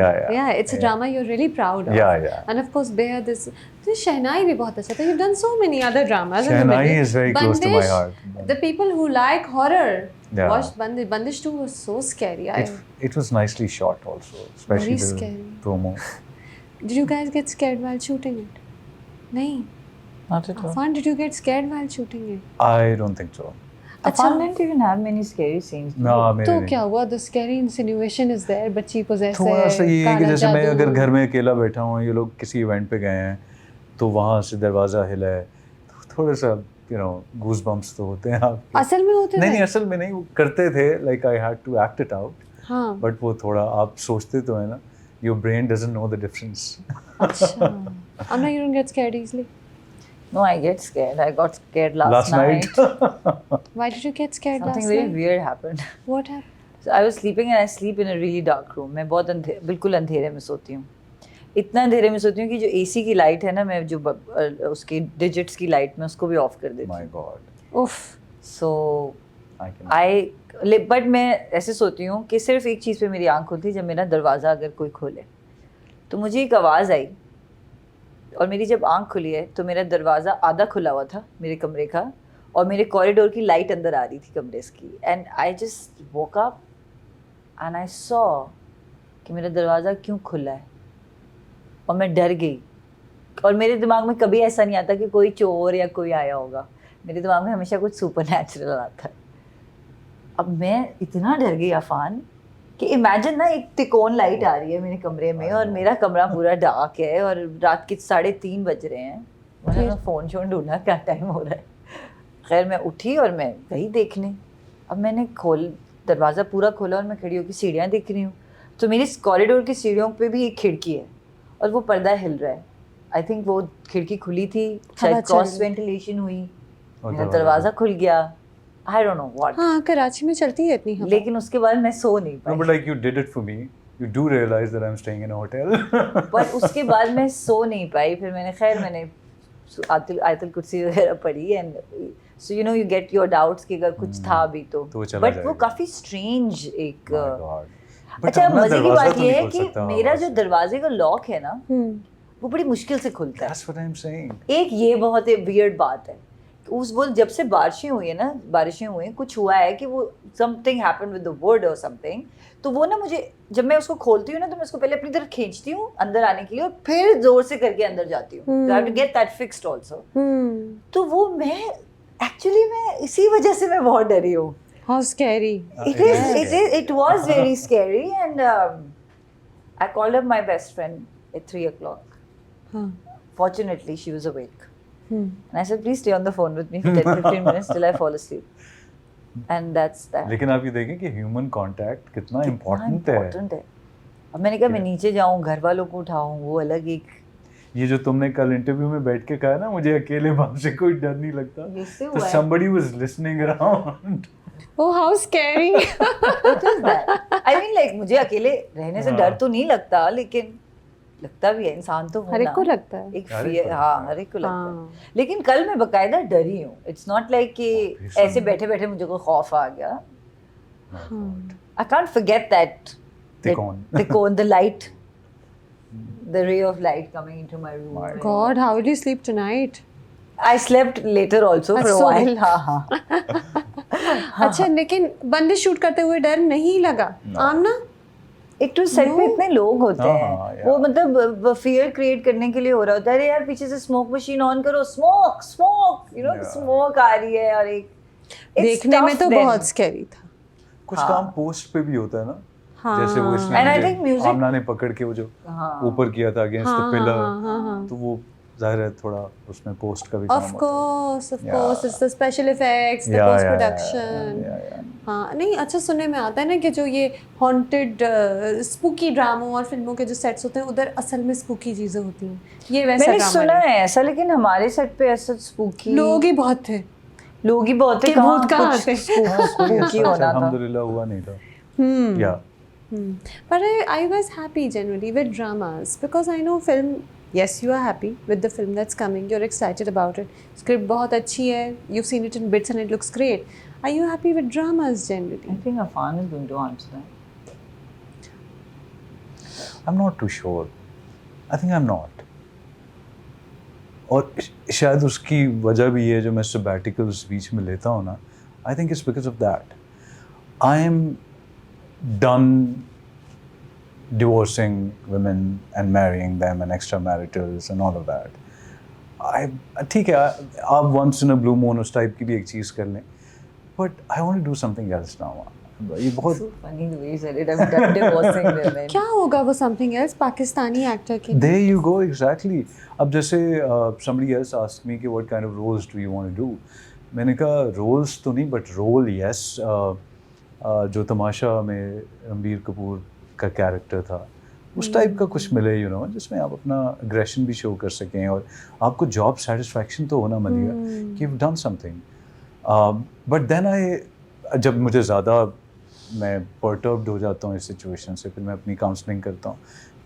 Speaker 3: it's a
Speaker 1: yeah.
Speaker 3: drama you're really proud of.
Speaker 1: Yeah.
Speaker 3: And of course, Behad is. तो शहनाई भी बहुत अच्छा था. You've done so many other dramas. in the
Speaker 1: Shehnai
Speaker 3: middle.
Speaker 1: is very close to my
Speaker 3: Bandish,
Speaker 1: heart.
Speaker 3: The people who like horror
Speaker 1: Yeah.
Speaker 3: watched Bandish. Bandish 2 was so scary.
Speaker 1: It was nicely shot also, especially
Speaker 3: Very
Speaker 1: the
Speaker 3: scary.
Speaker 1: promo.
Speaker 3: Did you guys get scared while shooting it? नहीं.
Speaker 2: Not at all.
Speaker 3: Afan, did you get scared while shooting it?
Speaker 1: I don't think so.
Speaker 2: Afan didn't even have many scary scenes.
Speaker 1: No, मेरे
Speaker 3: तो
Speaker 1: नहीं।
Speaker 3: क्या हुआ? The scary insinuation is there. बच्ची possess है.
Speaker 1: थोड़ा सा ये है कि
Speaker 3: काला
Speaker 1: जैसे मैं
Speaker 3: जादू.
Speaker 1: अगर घर में अकेला बैठा हूँ, ये लोग किसी इवेंट पे गए हैं, तो वहाँ से दरवाज़ा हिला है, तो थोड़ा सा गूज बम्प्स तो होते हैं आपके।
Speaker 3: असल में होते
Speaker 1: नहीं
Speaker 3: थे?
Speaker 1: नहीं, असल में नहीं, वो करते थे, like I had to act it out,
Speaker 3: हाँ.
Speaker 1: बट वो थोड़ा आप सोचते तो है ना, your brain doesn't know the difference.
Speaker 3: अच्छा Amna, you don't get scared easily.
Speaker 2: No, I get scared. I got scared last
Speaker 1: night.
Speaker 3: Why did you get scared
Speaker 2: Something
Speaker 3: last
Speaker 2: very
Speaker 3: night?
Speaker 2: weird happened.
Speaker 3: What happened?
Speaker 2: So I was sleeping and I sleep in a really dark room. मैं बहुत बिल्कुल अंधेरे में सोती हूँ. इतना अंधेरे में सोती हूँ कि जो AC की लाइट है ना, मैं जो उसकी डिजिट्स की लाइट में उसको भी ऑफ कर देती
Speaker 1: My
Speaker 2: हूँ.
Speaker 1: God.
Speaker 3: Oof.
Speaker 2: So
Speaker 1: I can.
Speaker 2: But मैं ऐसे सोती हूँ कि सिर्फ एक चीज़ पे मेरी आँख खुलती है, जब मेरा दरवाज़ा अगर कोई खोले. तो मुझे एक आवाज़ आई और मेरी जब आँख खुली है तो मेरा दरवाज़ा आधा खुला हुआ था मेरे कमरे का और मेरे कॉरिडोर की लाइट अंदर आ रही थी कमरे की. And I just woke up and I saw कि मेरा दरवाज़ा क्यों खुला है और मैं डर गई. और मेरे दिमाग में कभी ऐसा नहीं आता कि कोई चोर या कोई आया होगा. मेरे दिमाग में हमेशा कुछ सुपर नेचुरल आता है. अब मैं इतना डर गई अफान कि इमेजिन ना, एक तिकोन लाइट आ रही है मेरे कमरे में और मेरा कमरा पूरा डार्क है और रात के 3:30 बज रहे हैं. मैंने फ़ोन शोन ढूंढा क्या टाइम हो रहा है. खैर मैं उठी और मैं गई देखने. अब मैंने दरवाज़ा पूरा खोला और मैं खड़ी होकर सीढ़ियाँ देख रही हूँ. तो मेरी कॉरिडोर की सीढ़ियों पे भी एक खिड़की है और वो पर्दा हिल रहा है. आई थिंक वो खिड़की खुली थी, शायद क्रॉस वेंटिलेशन हुई, मेरा दरवाज़ा खुल गया. I don't know what.
Speaker 3: हाँ कराची में चलती है इतनी हवा.
Speaker 2: लेकिन उसके बाद मैं सो नहीं
Speaker 1: No, but
Speaker 2: pi.
Speaker 1: like you did it for me. You do realize that I'm staying in a hotel.
Speaker 2: पर उसके बाद मैं सो नहीं पाई. फिर मैंने आयतुल कुर्सी वगैरह पढ़ी and so you know you get your doubts कि अगर कुछ था भी तो
Speaker 1: वो चला
Speaker 2: बट वो
Speaker 1: जाएगा.
Speaker 2: काफ़ी स्ट्रेंज एक.
Speaker 1: My God. But
Speaker 2: अच्छा
Speaker 1: अपना
Speaker 2: मजे की
Speaker 1: दरवाज़ा
Speaker 2: बात
Speaker 1: तो
Speaker 2: ये
Speaker 1: नहीं
Speaker 2: है
Speaker 1: खोल
Speaker 2: कि
Speaker 1: सकता
Speaker 2: मेरा
Speaker 1: आवाज़
Speaker 2: जो
Speaker 1: से.
Speaker 2: दरवाजे का लॉक है ना,
Speaker 3: हम्म.
Speaker 2: वो बड़ी मुश्किल से खुलता है.
Speaker 1: That's what I'm saying.
Speaker 2: एक ये बहुत वियर्ड बात है. जब से बारिशें हुई हैं, कुछ हुआ है कि वो something happened with the wood और समथिंग. तो वो ना मुझे, जब मैं उसको खोलती हूँ ना, तो मैं उसको पहले अपनी तरफ खींचती हूँ अंदर आने के लिए और फिर जोर से करके अंदर जाती हूँ. I have to get that fixed also. तो वो मैं इसी वजह से मैं बहुत डरी हूँ.
Speaker 3: How scary.
Speaker 2: It was very scary and I called up my best friend at 3 o'clock.
Speaker 3: हाँ.
Speaker 2: Fortunately, she was awake. And I said, please stay on the phone with me for 10-15 minutes till I fall asleep. And that's that.
Speaker 1: लेकिन आप ये देखें कि human contact कितना important है.
Speaker 2: अब मैंने कहा मैं नीचे जाऊँ, घर वालों को उठाऊँ, वो अलग एक.
Speaker 1: ये जो तुमने कल इंटरव्यू में बैठ के कहा ना, मुझे अकेले वहां से कोई डर नहीं लगता.
Speaker 2: इससे
Speaker 1: तो
Speaker 2: हुआ है.
Speaker 1: somebody was listening around.
Speaker 3: Oh, how scary.
Speaker 2: What is that? I mean, like मुझे अकेले रहने से डर तो नहीं लगता, लेकिन लगता भी है. इंसान तो
Speaker 3: हर एक को लगता है.
Speaker 2: एक
Speaker 1: हर एक
Speaker 2: fear,
Speaker 1: को
Speaker 2: हाँ,
Speaker 1: लगता है.
Speaker 2: हर एक को लगता है.
Speaker 3: हाँ.
Speaker 2: लेकिन कल मैं बकायदा डरी हूँ. इट्स नॉट लाइक कि
Speaker 1: Obviously.
Speaker 2: ऐसे बैठे बैठे मुझे कोई खौफ आ गया.
Speaker 1: My God.
Speaker 2: I can't forget that.
Speaker 1: Tikon.
Speaker 2: The light, the ray of light coming into my room.
Speaker 1: My
Speaker 3: God, how will you sleep tonight?
Speaker 2: I slept later also for a
Speaker 3: so
Speaker 2: while.
Speaker 3: well.
Speaker 2: हाँ हाँ.
Speaker 3: अच्छा लेकिन बंदिश shoot करते हुए डर नहीं लगा. आमना?
Speaker 2: एक तो सेट पे इतने लोग होते
Speaker 1: हाँ,
Speaker 2: हैं, वो मतलब फियर क्रिएट करने के लिए हो रहा होता है. अरे यार पीछे से स्मोक मशीन ऑन करो, स्मोक यू नो, स्मोक आ रही है. और एक
Speaker 3: देखने में तो बहुत स्कैरी था.
Speaker 1: कुछ काम पोस्ट पे भी होता है ना.
Speaker 3: हाँ.
Speaker 1: जैसे वो
Speaker 2: And I think
Speaker 1: इसने
Speaker 2: music-
Speaker 1: आमना ने पकड़ के वो जो
Speaker 2: हाँ.
Speaker 1: ऊपर किया था अगेंस्ट द
Speaker 3: हाँ,
Speaker 1: पिलर.
Speaker 3: हाँ, हाँ.
Speaker 1: तो वो जाहिर है थोड़ा उसमें पोस्ट का भी काम
Speaker 3: Of
Speaker 1: होता
Speaker 3: course,
Speaker 1: Yeah.
Speaker 3: it's the special effects, the
Speaker 1: Yeah,
Speaker 3: post
Speaker 1: yeah,
Speaker 3: production.
Speaker 1: yeah.
Speaker 3: हाँ नहीं अच्छा सुनने में आता है ना कि जो ये हॉन्टेड स्पूकी ड्रामों और फिल्मों के जो सेट्स होते हैं उधर असल में स्पूकी चीजें होती हैं. ये वैसा
Speaker 2: मैंने
Speaker 3: ड्रामा
Speaker 2: सुना
Speaker 3: नहीं.
Speaker 2: है ऐसा, लेकिन हमारे सेट पे ऐसा स्पूकी
Speaker 3: लोग ही बहुत थे.
Speaker 2: लोग ही बहुत थे.
Speaker 3: कि भूत कहाँ थे?
Speaker 2: स्पूकी होना था.
Speaker 1: अल्हम्दुलिल्लाह हुआ नहीं था. या
Speaker 3: But are you guys happy generally with dramas? Because I know film, yes you are happy with the film that's coming, you're excited about it, script बहुत अच्छी है, you've seen it in bits and it looks great. Are you happy with dramas generally?
Speaker 2: I think Afan is going to answer that.
Speaker 1: I'm not too sure. I think I'm not. और शायद उसकी वजह भी है जो मैं sabbaticals बीच में लेता हूँ ना. I think it's because of that. I am done divorcing women and marrying them and extramaritals and all of that. ठीक है, आप once in a blue moon उस टाइप की भी एक चीज़ कर लें. But I want to do something else now. ये बहुत
Speaker 2: So funny the way you said it. I'm done divorcing women.
Speaker 3: क्या होगा वो something else पाकिस्तानी एक्टर के?
Speaker 1: There you go, exactly. अब जैसे somebody else asked me कि what kind of roles do you want to do? मैंने कहा roles तो नहीं, but role yes. जो तमाशा में रणबीर कपूर का कैरेक्टर था, उस टाइप का कुछ मिले, यू नो, जिसमें आप अपना एग्रेशन भी शो कर सकें और आपको जॉब सेटिस्फैक्शन तो होना मलिया कि you done something. But then जब मुझे ज़्यादा मैं पर्टर्ब्ड हो जाता हूँ इस सिचुएशन से, फिर मैं अपनी काउंसलिंग करता हूँ,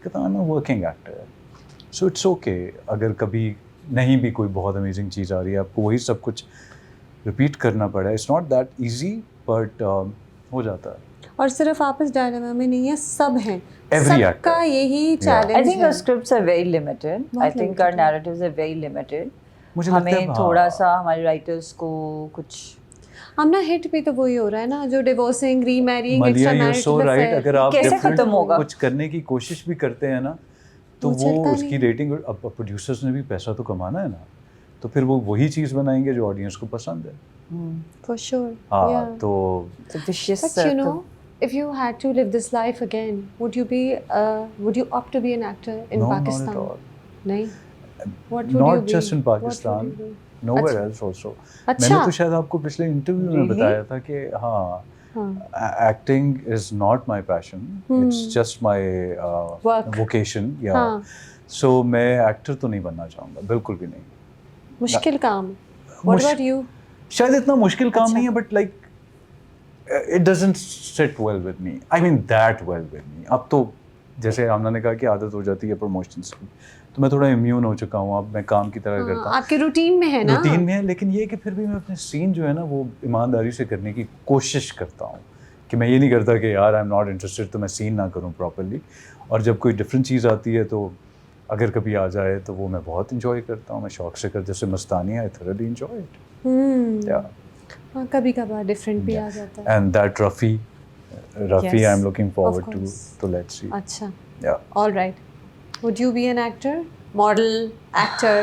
Speaker 1: कहता हूँ I am a working actor, so it's okay. अगर कभी नहीं भी कोई बहुत अमेजिंग चीज़ आ रही है, आपको वही सब कुछ रिपीट करना पड़ा है. It's not that easy, but हो जाता है.
Speaker 3: और सिर्फ आप इस डायलेमा में नहीं है, सब हैं.
Speaker 1: Every
Speaker 3: सबका
Speaker 1: actor.
Speaker 3: यही
Speaker 1: Yeah.
Speaker 3: चैलेंज
Speaker 2: I think
Speaker 3: है.
Speaker 2: our scripts are very limited. I
Speaker 3: बहुत
Speaker 2: think our
Speaker 3: limited है.
Speaker 2: narratives are very limited.
Speaker 1: मुझे लगता है
Speaker 2: हमें थोड़ा
Speaker 1: हाँ,
Speaker 2: सा हमारे राइटर्स को कुछ
Speaker 3: हमना हिट भी तो वही हो रहा है ना, जो डिवोर्सिंग, रीमैरिंग,
Speaker 1: मलिया
Speaker 3: extra
Speaker 1: you so
Speaker 3: marital
Speaker 1: right. अगर आप
Speaker 2: कैसे
Speaker 1: different
Speaker 2: खत्म होगा?
Speaker 1: कुछ करने की कोशिश भी करते हैं ना, तो
Speaker 3: वो
Speaker 1: वो
Speaker 3: चलता
Speaker 1: उसकी
Speaker 3: नहीं.
Speaker 1: रेटिंग, अब प्रोड्यूसर्स ने भी पैसा तो कमाना है ना, तो फिर वो वही चीज़ बनाएंगे जो ऑडियंस को पसंद है.
Speaker 3: For sure.
Speaker 1: हाँ, तो
Speaker 2: it's a vicious
Speaker 3: But you
Speaker 2: circle.
Speaker 3: know, if you had to live this life again, would you opt to be an actor in
Speaker 1: no,
Speaker 3: Pakistan?
Speaker 1: not at all.
Speaker 3: नहीं. What would
Speaker 1: Not
Speaker 3: you be?
Speaker 1: just in
Speaker 3: What would
Speaker 1: Pakistan,
Speaker 3: you be?
Speaker 1: nowhere
Speaker 3: अच्छा.
Speaker 1: else also.
Speaker 3: अच्छा.
Speaker 1: मैंने तो शायद आपको पिछले interview में
Speaker 2: Really?
Speaker 1: बताया था कि हाँ,
Speaker 3: हाँ.
Speaker 1: acting is not my passion. It's just my
Speaker 3: Work.
Speaker 1: vocation. Yeah.
Speaker 3: हाँ.
Speaker 1: So मैं एक्टर तो नहीं बनना चाहूँगा, बिल्कुल भी नहीं.
Speaker 3: मुश्किल काम. What
Speaker 1: मुश-
Speaker 3: about you?
Speaker 1: शायद इतना मुश्किल काम
Speaker 3: अच्छा.
Speaker 1: नहीं है, but like it doesn't sit well with me. I mean that well with me. अब तो जैसे आमना ने कहा कि आदत हो जाती है प्रमोशंस की, तो मैं थोड़ा इम्यून हो चुका हूँ. अब मैं काम की तरह करता हूँ,
Speaker 3: आपके रूटीन में है ना.
Speaker 1: रूटीन में है. लेकिन ये कि फिर भी मैं अपने सीन जो है ना, वो ईमानदारी से करने की कोशिश करता हूँ. कि मैं ये नहीं करता कि यार आई एम नॉट इंटरेस्टेड तो मैं सीन ना करूँ प्रॉपर्ली. और जब कोई डिफरेंट चीज़ आती है तो अगर कभी आ जाए तो वो मैं बहुत इंजॉय करता हूँ. मैं शौक से करता, जैसे मस्तानी, आई thoroughly enjoy it. Yeah.
Speaker 3: हाँ, कभी कभार डिफरेंट भी आ जाता है.
Speaker 1: And that Rafi,
Speaker 3: Yes,
Speaker 1: I'm looking forward
Speaker 3: of
Speaker 1: to.
Speaker 3: course.
Speaker 1: So let's see.
Speaker 3: अच्छा.
Speaker 1: Yeah.
Speaker 3: All right. Would you be an actor? Model? Actor?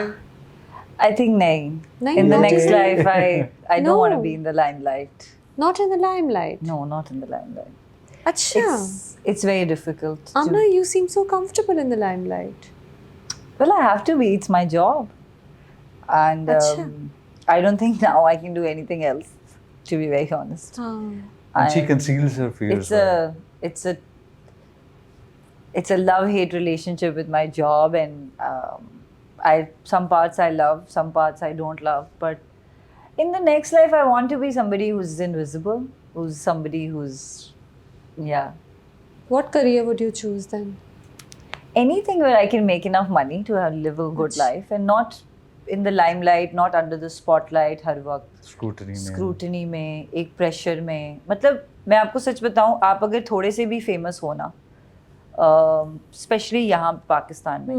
Speaker 2: I think nahin.
Speaker 3: नहीं,
Speaker 2: In the
Speaker 3: not
Speaker 2: next
Speaker 3: really.
Speaker 2: life, I don't want to
Speaker 3: No.
Speaker 2: be in the limelight.
Speaker 3: Not in the limelight.
Speaker 2: No, not in the limelight.
Speaker 3: अच्छा.
Speaker 2: It's very difficult. to-
Speaker 3: Amna, you seem so comfortable in the limelight.
Speaker 2: Well, I have to be. It's my job, and
Speaker 3: Acha.
Speaker 2: I don't think now I can do anything else. To be very honest,
Speaker 3: हाँ.
Speaker 1: And she
Speaker 2: I'm-
Speaker 1: conceals her fears.
Speaker 2: it's a love-hate relationship with my job, and some parts I love, some parts I don't love. But in the next life, I want to be somebody who's invisible, who's somebody who's, yeah,
Speaker 3: What career would you choose then?
Speaker 2: anything where I can make enough money to live a good
Speaker 3: Achha.
Speaker 2: life and not in the limelight, not under the spotlight हर वक्त
Speaker 1: Scrutiny में.
Speaker 2: Scrutiny में, एक pressure में. मतलब मैं आपको सच बताऊं, आप अगर थोड़े से भी फेमस हो ना, स्पेशली यहाँ पाकिस्तान में,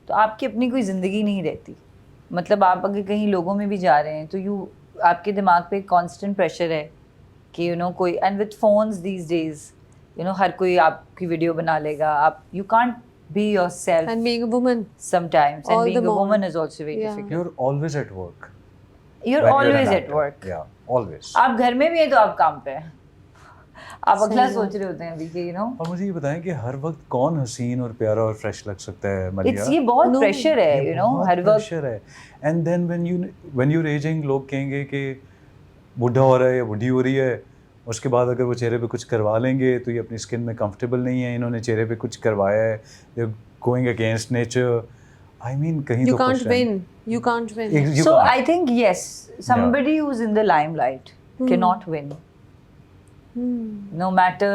Speaker 2: तो आपकी अपनी कोई ज़िंदगी नहीं रहती. मतलब आप अगर कहीं लोगों में भी जा रहे हैं तो आपके दिमाग पे कांस्टेंट प्रेशर है कि कोई, and with phones these days हर कोई आपकी वीडियो बना लेगा. आप you can't be yourself
Speaker 3: And being a woman.
Speaker 2: sometimes, and
Speaker 3: All
Speaker 2: being
Speaker 3: the
Speaker 2: a
Speaker 3: more.
Speaker 2: woman is also very
Speaker 3: Yeah.
Speaker 2: difficult.
Speaker 1: You're always at work.
Speaker 2: You're
Speaker 1: when
Speaker 2: always
Speaker 1: an
Speaker 2: at
Speaker 1: actor.
Speaker 2: work.
Speaker 1: Yeah, always.
Speaker 2: आप घर में भी है तो आप काम पे हैं. आप
Speaker 3: सही
Speaker 2: अगला
Speaker 3: बात.
Speaker 2: सोच रहे होते हैं अभी कि
Speaker 1: और मुझे ये बताएं कि हर वक्त कौन हसीन और प्यारा और फ्रेश लग सकता है मलिया?
Speaker 2: ये बहुत
Speaker 3: No.
Speaker 2: प्रेशर है,
Speaker 1: ये
Speaker 2: हर
Speaker 1: बहुत
Speaker 2: वक्त.
Speaker 1: प्रेशर है. And then when you're aging, लोग कहेंगे कि बूढ़ा हो रहा है या बूढ़ी हो रही है. उसके बाद अगर वो चेहरे पे कुछ करवा लेंगे तो ये अपनी स्किन में कंफर्टेबल नहीं है, इन्होंने चेहरे पे कुछ करवाया है, they're going against nature. I mean, कहीं
Speaker 3: You
Speaker 1: तो
Speaker 3: can't
Speaker 1: question.
Speaker 3: win. You can't win.
Speaker 1: You
Speaker 2: So
Speaker 1: can't.
Speaker 2: I think yes, somebody who's in the limelight cannot win. No matter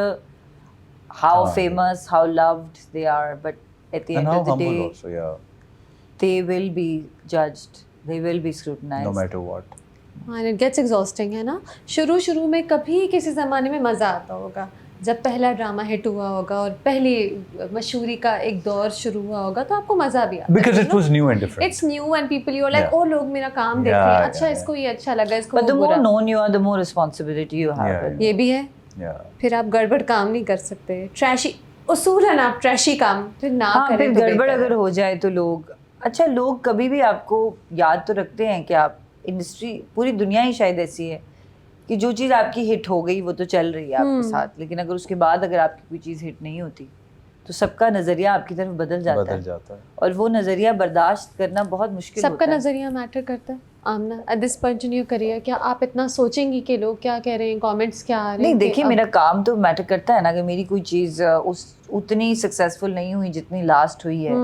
Speaker 2: how
Speaker 1: हाँ,
Speaker 2: famous, how loved they are, but at the
Speaker 1: And
Speaker 2: end
Speaker 1: how
Speaker 2: of the
Speaker 1: humble
Speaker 2: day,
Speaker 1: also, yeah.
Speaker 2: they will be judged. They will be scrutinized.
Speaker 1: No matter what.
Speaker 3: And it gets exhausting, है ना. शुरू में कभी किसी ज़माने में मज़ा आता होगा जब पहला ड्रामा हिट हुआ होगा और पहली मशहूरी का एक दौर शुरू हुआ होगा, तो आपको मज़ा भी आता है.
Speaker 1: Because it was new and different.
Speaker 3: It's new and people you are like,
Speaker 1: Yeah.
Speaker 3: oh लोग मेरा काम देख
Speaker 1: Yeah,
Speaker 3: रहे हैं,
Speaker 1: yeah,
Speaker 3: अच्छा
Speaker 1: yeah.
Speaker 3: इसको ये अच्छा लगा, इसको
Speaker 2: But the
Speaker 3: वो
Speaker 2: more
Speaker 3: बुरा.
Speaker 2: known you are, the more responsibility you have.
Speaker 1: Yeah,
Speaker 3: ये भी है.
Speaker 1: Yeah.
Speaker 3: फिर आप गड़बड़ काम नहीं कर सकते. ट्रैशी उसूलन आप ट्रैशी काम फिर ना
Speaker 2: हाँ,
Speaker 3: करें
Speaker 2: फिर
Speaker 3: तो
Speaker 2: गड़बड़
Speaker 3: बेहतर है.
Speaker 2: अगर हो जाए तो लोग कभी भी आपको याद तो रखते हैं कि आप इंडस्ट्री, पूरी दुनिया ही शायद ऐसी है कि जो चीज़ आपकी हिट हो गई वो तो चल रही है आपके साथ, लेकिन अगर उसके बाद अगर आपकी कोई चीज़ हिट नहीं होती तो सबका नज़रिया आपकी तरफ बदल जाता है.
Speaker 1: है.
Speaker 2: और वो नज़रिया बर्दाश्त करना बहुत मुश्किल
Speaker 3: सबका
Speaker 2: होता है.
Speaker 3: नज़रिया मैटर करता है. Aamna at this point in your career क्या आप इतना सोचेंगी कि लोग क्या कह रहे हैं, कमेंट्स क्या आ रहे हैं?
Speaker 2: नहीं
Speaker 3: कि
Speaker 2: देखिए,
Speaker 3: अब-
Speaker 2: मेरा काम तो मैटर करता है ना, अगर मेरी कोई चीज़ उतनी सक्सेसफुल नहीं हुई जितनी लास्ट हुई है,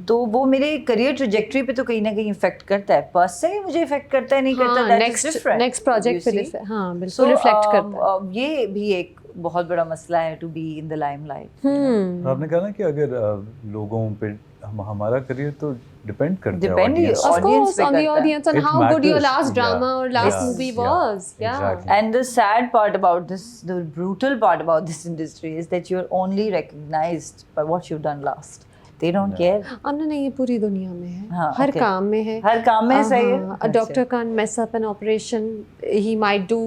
Speaker 2: तो वो मेरे करियर ट्रेजेक्टरी पे तो कहीं ना कहीं इफेक्ट करता है। पर्सनली मुझे इफेक्ट करता है नहीं करता,
Speaker 3: हाँ,
Speaker 2: that is
Speaker 3: next
Speaker 2: different,
Speaker 3: next project
Speaker 2: you
Speaker 3: पे
Speaker 2: see?
Speaker 3: हाँ
Speaker 2: So,
Speaker 3: बिल्कुल रिफ्लेक्ट करता है।
Speaker 2: ये भी एक बहुत बड़ा मसला है, to be in the limelight.
Speaker 1: और आपने कहा ना कि अगर लोगों पे हमारा करियर तो डिपेंड करता है
Speaker 2: Depend
Speaker 1: audience
Speaker 3: Of
Speaker 1: पे।
Speaker 2: audience
Speaker 3: course,
Speaker 2: पे
Speaker 3: on the
Speaker 2: करता है।
Speaker 3: audience and
Speaker 1: It
Speaker 3: how good your
Speaker 1: matters,
Speaker 3: last drama
Speaker 1: yeah,
Speaker 3: or last
Speaker 1: yeah,
Speaker 3: movie
Speaker 1: yeah,
Speaker 3: was. Yeah.
Speaker 1: exactly.
Speaker 2: And the sad part about this, the brutal part about this industry is that you're only recognized by what you've done last. They don't care.
Speaker 3: आमना नहीं, ये पूरी दुनिया में है,
Speaker 2: हाँ,
Speaker 3: हर
Speaker 2: okay.
Speaker 3: काम में है,
Speaker 2: हर काम में सही है।
Speaker 3: A doctor can't mess up an operation. He might do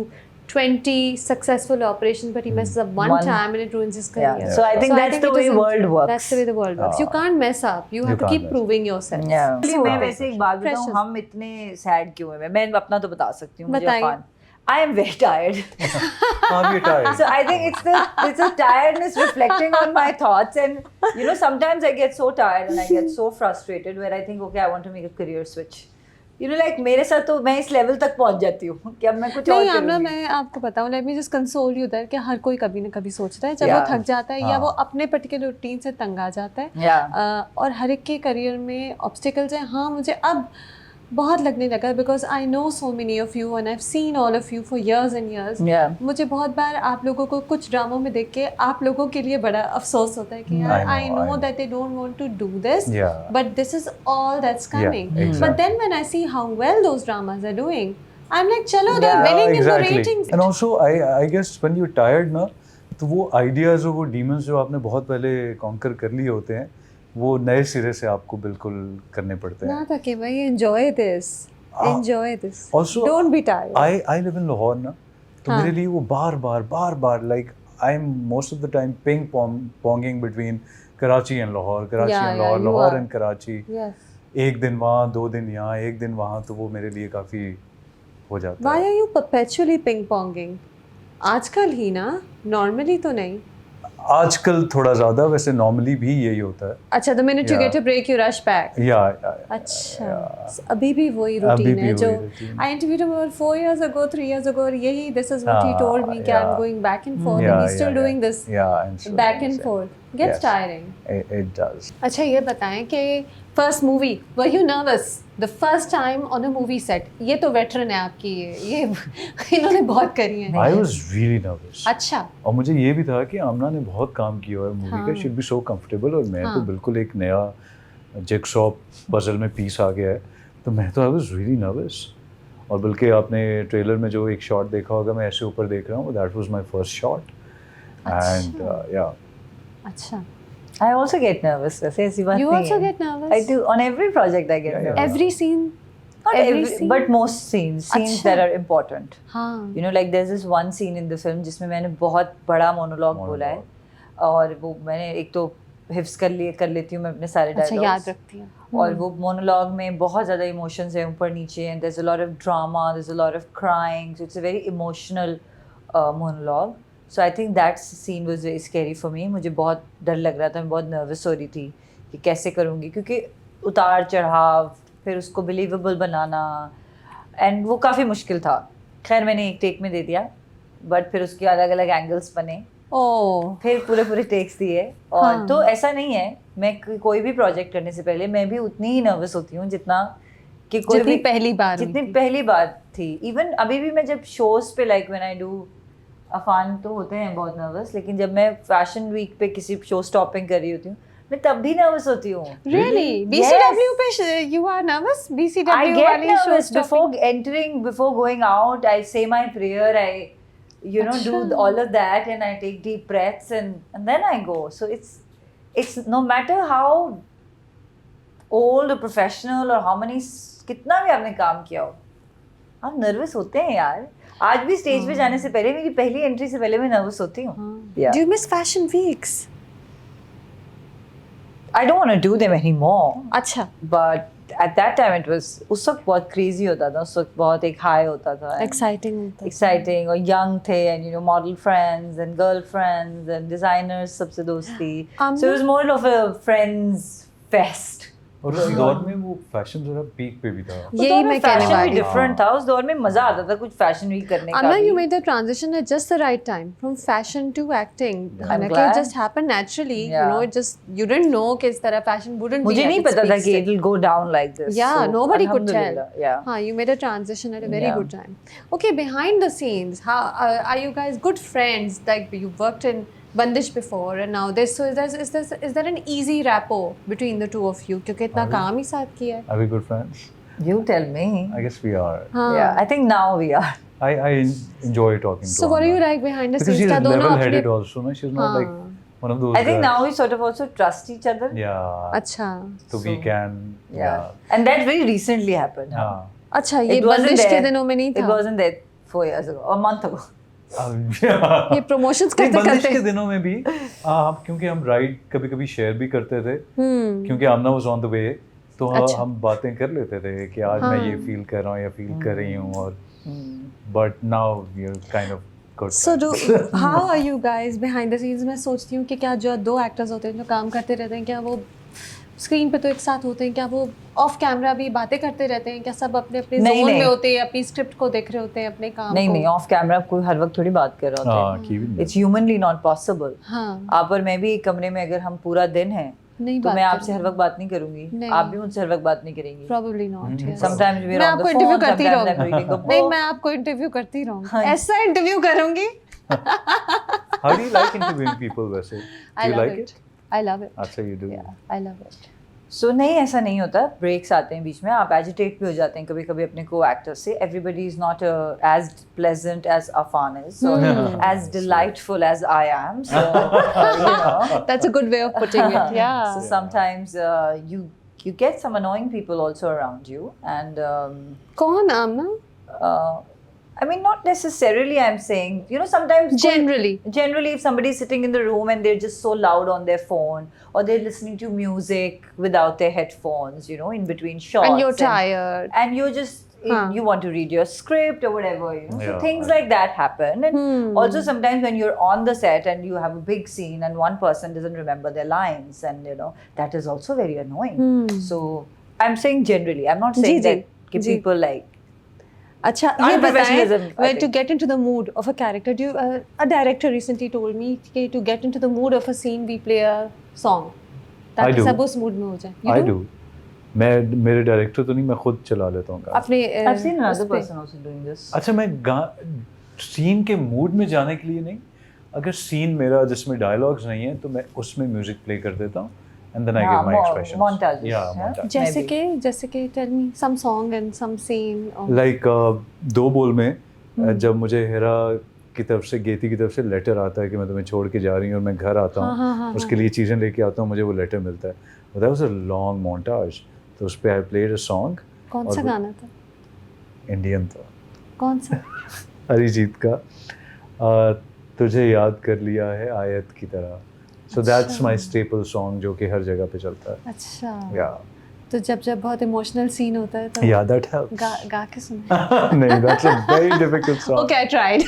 Speaker 3: 20 successful operations, but he messes up one time and it ruins his career.
Speaker 2: Yeah. So I think that's the
Speaker 3: it
Speaker 2: way
Speaker 3: isn't-
Speaker 2: world works.
Speaker 3: That's the way the world works. You can't mess up. You have to
Speaker 1: can't
Speaker 3: keep
Speaker 1: mess up.
Speaker 3: proving yourself.
Speaker 2: Yeah.
Speaker 3: That's
Speaker 2: मैं
Speaker 3: what
Speaker 2: वैसे
Speaker 3: it
Speaker 2: एक
Speaker 3: is.
Speaker 2: बात बताऊं,
Speaker 3: Precious.
Speaker 2: हम इतने sad क्यों हैं? मैं अपना तो बता सकती हूँ, मुझे
Speaker 3: बताइए।
Speaker 2: Affan. I am very tired.
Speaker 1: I'm tired.
Speaker 2: So I think it's a tiredness reflecting on my thoughts, and you know sometimes I get so tired and I get so frustrated where I think okay, I want to make a career switch. You know, like मेरे साथ तो मैं इस level तक पहुंच जाती हूँ कि अब मैं कुछ और
Speaker 3: नहीं आमना,
Speaker 2: करूँगी।
Speaker 3: मैं आपको बताऊं, let me just console you that कि हर कोई कभी ना कभी सोचता है जब
Speaker 2: Yeah.
Speaker 3: वो थक जाता है या
Speaker 1: हाँ.
Speaker 3: वो अपने पर्टिकुलर रूटीन से तंग आ जाता है।
Speaker 2: Yeah.
Speaker 3: और हर एक के करियर में ऑब्स्टिकल्स हैं। हाँ, मुझे अब बहुत लगने लगा because I know so many of you and I have seen all of you for years and years.
Speaker 2: Yeah.
Speaker 3: मुझे बहुत बार आप लोगों को कुछ ड्रामों में देख के आप लोगों के लिए बड़ा अफसोस होता है कि यार I know that they don't want to do this,
Speaker 1: Yeah.
Speaker 3: But this is all that's coming.
Speaker 1: exactly.
Speaker 3: But then when I see how well those dramas are doing, I am like चलो they are
Speaker 2: Yeah,
Speaker 3: winning in the
Speaker 1: exactly.
Speaker 3: Ratings.
Speaker 1: And also I guess when you're tired ना, तो वो ideas और वो demons जो आपने बहुत पहले कॉन्कर कर लिए होते हैं, वो नए सिरे से आपको बिल्कुल करने पड़ते हैं।
Speaker 3: ना था कि भाई enjoy this, enjoy this,
Speaker 1: Also,
Speaker 3: don't be tired.
Speaker 1: I live in Lahore ना, तो मेरे लिए वो बार बार like I'm most of the time ping ponging between Karachi and Lahore, Karachi
Speaker 3: Yeah,
Speaker 1: and
Speaker 3: yeah,
Speaker 1: Lahore,
Speaker 3: you
Speaker 1: Lahore
Speaker 3: are.
Speaker 1: and Karachi.
Speaker 3: Yes.
Speaker 1: एक दिन वहाँ, 2 दिन यहाँ, एक दिन वहाँ, तो वो मेरे लिए काफ़ी हो जाता
Speaker 3: Why
Speaker 1: है।
Speaker 3: are you perpetually ping ponging? आजकल ही ना, नॉर्मली तो नहीं।
Speaker 1: आजकल थोड़ा ज़्यादा, वैसे नॉर्मली भी यही होता है।
Speaker 3: अच्छा, the minute you
Speaker 1: Yeah.
Speaker 3: get a break you rush back.
Speaker 1: या
Speaker 3: अच्छा, अभी भी वही
Speaker 1: अभी
Speaker 3: रूटीन
Speaker 1: भी
Speaker 3: है जो
Speaker 1: वही routine।
Speaker 3: I interviewed him about 4 years ago, 3 years ago, और यही this is what he told me कि I'm
Speaker 1: yeah.
Speaker 3: going back and forth
Speaker 1: Yeah,
Speaker 3: and he's still
Speaker 1: yeah,
Speaker 3: doing
Speaker 1: yeah.
Speaker 3: this
Speaker 1: Yeah, I'm still
Speaker 3: back
Speaker 1: doing
Speaker 3: and
Speaker 1: the same.
Speaker 3: forth. Gets
Speaker 1: Yes.
Speaker 3: tiring.
Speaker 1: It does.
Speaker 3: अच्छा, ये बताएं कि first movie, were you nervous the first time on a movie set? ये तो veteran है आपकी, ये इन्होंने बहुत करी है।
Speaker 1: I was really nervous.
Speaker 3: अच्छा,
Speaker 1: और मुझे ये भी था कि आमना ने बहुत काम किया है मूवी
Speaker 3: हाँ।
Speaker 1: का, शुड बी सो कंफर्टेबल, और मैं तो
Speaker 3: हाँ।
Speaker 1: बिल्कुल एक नया जिगसॉ पजल में पीस आ गया है, तो मैं तो आई वाज रियली नर्वस। और बल्कि आपने ट्रेलर में जो एक शॉट देखा होगा, मैं ऐसे ऊपर देख रहा हूँ, that was my first shot and या
Speaker 3: अच्छा।
Speaker 2: I also get nervous. वैसे ऐसी बात
Speaker 3: You
Speaker 2: नहीं
Speaker 3: also
Speaker 2: है।
Speaker 3: get nervous?
Speaker 2: I do on every project. I get
Speaker 1: Yeah,
Speaker 2: nervous.
Speaker 3: Every scene?
Speaker 2: Not
Speaker 3: every
Speaker 2: every,
Speaker 3: scene?
Speaker 2: but most scenes
Speaker 3: अच्छा।
Speaker 2: that are important.
Speaker 3: हाँ।
Speaker 2: You know, like there's this one scene in the film जिसमें मैंने बहुत बड़ा monologue बोला है, और वो मैंने एक तो हिफ्स कर लेती हूँ मैं अपने सारे
Speaker 3: अच्छा, याद
Speaker 2: डायलॉग्स,
Speaker 3: रखती हूँ।
Speaker 2: और वो मोनोलॉग में बहुत ज़्यादा इमोशंस है ऊपर नीचे, and there's a lot of drama, there's a lot of crying, so it's a very emotional monologue. So I think that scene was very scary for me. मुझे बहुत डर लग रहा था, मैं बहुत नर्वस हो रही थी कि कैसे करूँगी, क्योंकि उतार चढ़ाव, फिर उसको बिलीवेबल बनाना, एंड वो काफ़ी मुश्किल था। खैर मैंने एक टेक में दे दिया, बट फिर उसके अलग अलग एंगल्स बने,
Speaker 3: ओह,
Speaker 2: फिर पूरे टेक्स दिए, और
Speaker 3: हाँ।
Speaker 2: तो ऐसा नहीं है, मैं कोई भी प्रोजेक्ट करने से पहले मैं भी उतनी ही नर्वस होती हूँ जितना कि कोई
Speaker 3: जितनी
Speaker 2: भी
Speaker 3: पहली बार हुई
Speaker 2: जितनी
Speaker 3: थी।
Speaker 2: पहली बार थी। इवन अभी भी मैं जब शोज पे, like when I do, Afan तो होते हैं बहुत नर्वस, लेकिन जब मैं फैशन वीक पे किसी शो स्टॉपिंग कर रही होती हूँ, मैं तब भी नर्वस होती हूँ।
Speaker 3: Really? BCW पे you are nervous?
Speaker 2: I
Speaker 3: BCW
Speaker 2: get
Speaker 3: वाली show
Speaker 2: nervous
Speaker 3: stopping?
Speaker 2: before entering, before going out. I say my prayer. I, you know, do
Speaker 3: अच्छा।
Speaker 2: all of that, and I take deep breaths, and then I go. So it's no matter how old or professional or how many कितना भी आपने काम किया हो, आप nervous होते हैं यार। आज भी स्टेज पे जाने से पहले, मेरी पहली एंट्री से पहले मैं नर्वस होती हूँ। Yeah.
Speaker 3: Do you miss fashion weeks?
Speaker 2: I don't want to do them anymore.
Speaker 3: अच्छा,
Speaker 2: But at that time it was, उस वक्त बहुत crazy होता था, उस वक्त बहुत एक high होता था, and
Speaker 3: exciting होता है।
Speaker 2: exciting, और young थे, and you know model friends and girlfriends and designers सबसे दोस्ती, so it was more of a friends fest
Speaker 1: और उस दौर में वो फैशन जरा पीक पे भी था।
Speaker 3: यही मैं कहने
Speaker 2: फैशन भी
Speaker 3: वाली हूँ।
Speaker 2: डिफरेंट था उस दौर में, मजा आता था कुछ फैशन वीक करने का
Speaker 3: Amna,
Speaker 2: भी।
Speaker 3: you made the transition at just the right time from fashion to acting. हालांकि
Speaker 2: glad.
Speaker 3: it just happened naturally. You
Speaker 2: Yeah.
Speaker 3: know, it just you didn't know कि इस तरह fashion wouldn't be
Speaker 2: मुझे
Speaker 3: at
Speaker 2: नहीं
Speaker 3: its
Speaker 2: पता था
Speaker 3: peak
Speaker 2: कि
Speaker 3: still.
Speaker 2: it'll go down like this.
Speaker 3: Yeah,
Speaker 2: So,
Speaker 3: nobody could tell.
Speaker 2: alhamdulillah, Yeah.
Speaker 3: हाँ, you made a transition at a very
Speaker 2: Yeah.
Speaker 3: good time. Okay, behind the scenes, how are you guys good friends? Like you worked in Bandish before and now this. So is there an easy rapport between the two of you? क्योंकि इतना काम ही साथ किया है.
Speaker 1: Are we good friends?
Speaker 2: You tell me.
Speaker 1: I guess we are.
Speaker 3: हाँ.
Speaker 2: Yeah, I think now we are.
Speaker 1: I enjoy talking to
Speaker 3: So what are you
Speaker 1: Amna.
Speaker 3: like behind the
Speaker 1: Because
Speaker 3: scenes?
Speaker 1: she's
Speaker 3: क्या दोनों
Speaker 1: level-headed
Speaker 3: अपने
Speaker 1: also, no? She's not like
Speaker 3: हाँ.
Speaker 1: one of those
Speaker 2: I think
Speaker 1: guys.
Speaker 2: now we sort of also trust each other.
Speaker 1: Yeah.
Speaker 3: अच्छा.
Speaker 1: So we can.
Speaker 2: Yeah. And that very recently happened.
Speaker 1: Yeah.
Speaker 3: अच्छा ये
Speaker 2: It wasn't
Speaker 3: बंदिश के
Speaker 2: there.
Speaker 3: दिनों में नहीं
Speaker 2: It
Speaker 3: था.
Speaker 2: wasn't there 4 years ago, a month ago.
Speaker 1: Yeah.
Speaker 3: ये promotions
Speaker 1: नहीं,
Speaker 3: करते
Speaker 1: बंदिश
Speaker 3: करते.
Speaker 1: के दिनों में भी क्योंकि हम राइड कभी कभी शेयर भी करते थे
Speaker 3: हम्म.
Speaker 1: क्योंकि आमना वाज ऑन द वे तो
Speaker 3: अच्छा.
Speaker 1: हम बातें कर लेते थे कि आज मैं ये फील कर रहा हूँ या फील कर रही हूँ और but now we are kind of good
Speaker 3: So how are you guys behind the scenes? मैं सोचती हूँ कि क्या जो दो एक्टर्स होते हैं जो काम करते रहते हैं क्या वो स्क्रीन पे तो एक साथ होते हैं, क्या वो ऑफ कैमरा भी बातें करते रहते हैं, क्या सब अपने अपने
Speaker 2: नहीं,
Speaker 3: जोन में
Speaker 2: नहीं.
Speaker 3: होते हैं, अपनी स्क्रिप्ट को देख रहे होते हैं, अपने काम
Speaker 2: नहीं
Speaker 3: को?
Speaker 2: नहीं, ऑफ कैमरा कोई हर वक्त थोड़ी बात कर रहा होता
Speaker 1: हाँ की भी
Speaker 2: है. It's humanly not possible.
Speaker 3: हाँ.
Speaker 2: आप और मैं भी एक कमरे में अगर हम पूरा दिन हैं
Speaker 3: नहीं
Speaker 2: तो
Speaker 3: बात
Speaker 2: मैं आपसे
Speaker 3: करेंगे.
Speaker 2: हर वक्त बात नहीं करूंगी,
Speaker 3: नहीं.
Speaker 2: आप भी मुझसे हर वक्त बात नहीं करेंगी.
Speaker 3: Probably not. Yes.
Speaker 2: Sometimes we're
Speaker 3: मैं
Speaker 2: on the
Speaker 3: आपको इंटरव्यू
Speaker 2: phone,
Speaker 3: करती
Speaker 2: sometimes I'm
Speaker 3: रहूंगी.
Speaker 2: reading a
Speaker 3: नहीं
Speaker 2: book.
Speaker 3: मैं आपको इंटरव्यू करती रहूंगी.
Speaker 2: हाँ.
Speaker 3: ऐसा इंटरव्यू करूंगी.
Speaker 1: How do you like interviewing people वैसे?
Speaker 3: I
Speaker 1: Do you
Speaker 3: love
Speaker 1: like
Speaker 3: it. I love it.
Speaker 1: अच्छा you do.
Speaker 3: Yeah, I love it.
Speaker 2: सो नहीं, ऐसा नहीं होता. ब्रेक्स आते हैं बीच में, आप एजिटेट भी हो जाते हैं कभी कभी अपने को एक्टर से. Everybody is not as pleasant as Afan is, as delightful as I am. So you know.
Speaker 3: That's a good way of putting it. Yeah.
Speaker 2: So sometimes you get some annoying people also around you, and
Speaker 3: कौन आमना?
Speaker 2: I mean, not necessarily. I'm saying, you know, sometimes
Speaker 3: Generally.
Speaker 2: if somebody is sitting in the room and they're just so loud on their phone, or they're listening to music without their headphones, you know, in between shots,
Speaker 3: And you're tired.
Speaker 2: and you're just you want to read your script or whatever, you know. So
Speaker 1: Yeah.
Speaker 2: things like that happen, and also sometimes when you're on the set and you have a big scene and one person doesn't remember their lines, and you know that is also very annoying. So I'm saying generally, I'm not saying
Speaker 3: ji,
Speaker 2: that
Speaker 3: ji.
Speaker 2: people like.
Speaker 3: अच्छा ये बताएं,
Speaker 2: Unprofessionalism, I
Speaker 3: when to
Speaker 2: think.
Speaker 3: get into the mood of a character, do you, a director recently told me कि to get into the mood of a scene we play a song ताकि
Speaker 1: do.
Speaker 3: सब उस mood में हो जाए. You
Speaker 1: I do. मैं मेरे director तो नहीं, मैं खुद चला लेता हूँ गाना.
Speaker 3: अपने
Speaker 2: I've seen another
Speaker 3: उस पे.
Speaker 2: person also doing this.
Speaker 1: अच्छा मैं सीन के मूड में जाने के लिए नहीं, अगर सीन मेरा जिसमें डायलॉग्स नहीं है तो मैं उसमें म्यूजिक प्ले कर देता हूँ and then I
Speaker 2: हाँ,
Speaker 1: give my expressions.
Speaker 2: montages,
Speaker 1: Yeah,
Speaker 2: yeah.
Speaker 1: montage.
Speaker 3: जैसे कि tell me some song and some scene. Or...
Speaker 1: Like दो बोल में जब मुझे हेरा की तरफ से, गेती की तरफ से लेटर आता है कि मैं तुम्हें छोड़ के जा रही हूँ और मैं घर आता हूँ, उसके लिए चीज़ें लेके आता हूँ, मुझे वो लेटर मिलता है. That was a long montage. तो उस पर I played a song.
Speaker 3: कौन सा गाना था?
Speaker 1: इंडियन था.
Speaker 3: कौन सा?
Speaker 1: अरिजीत का तुझे याद कर लिया है आयत की तरह. So that's my staple song जो कि हर जगह पे चलता है.
Speaker 3: अच्छा.
Speaker 1: Yeah.
Speaker 3: तो जब बहुत इमोशनल सीन होता है तो
Speaker 1: Yeah, that helps.
Speaker 3: गा के सुना.
Speaker 1: नहीं, that's a very difficult song.
Speaker 3: Okay, I tried.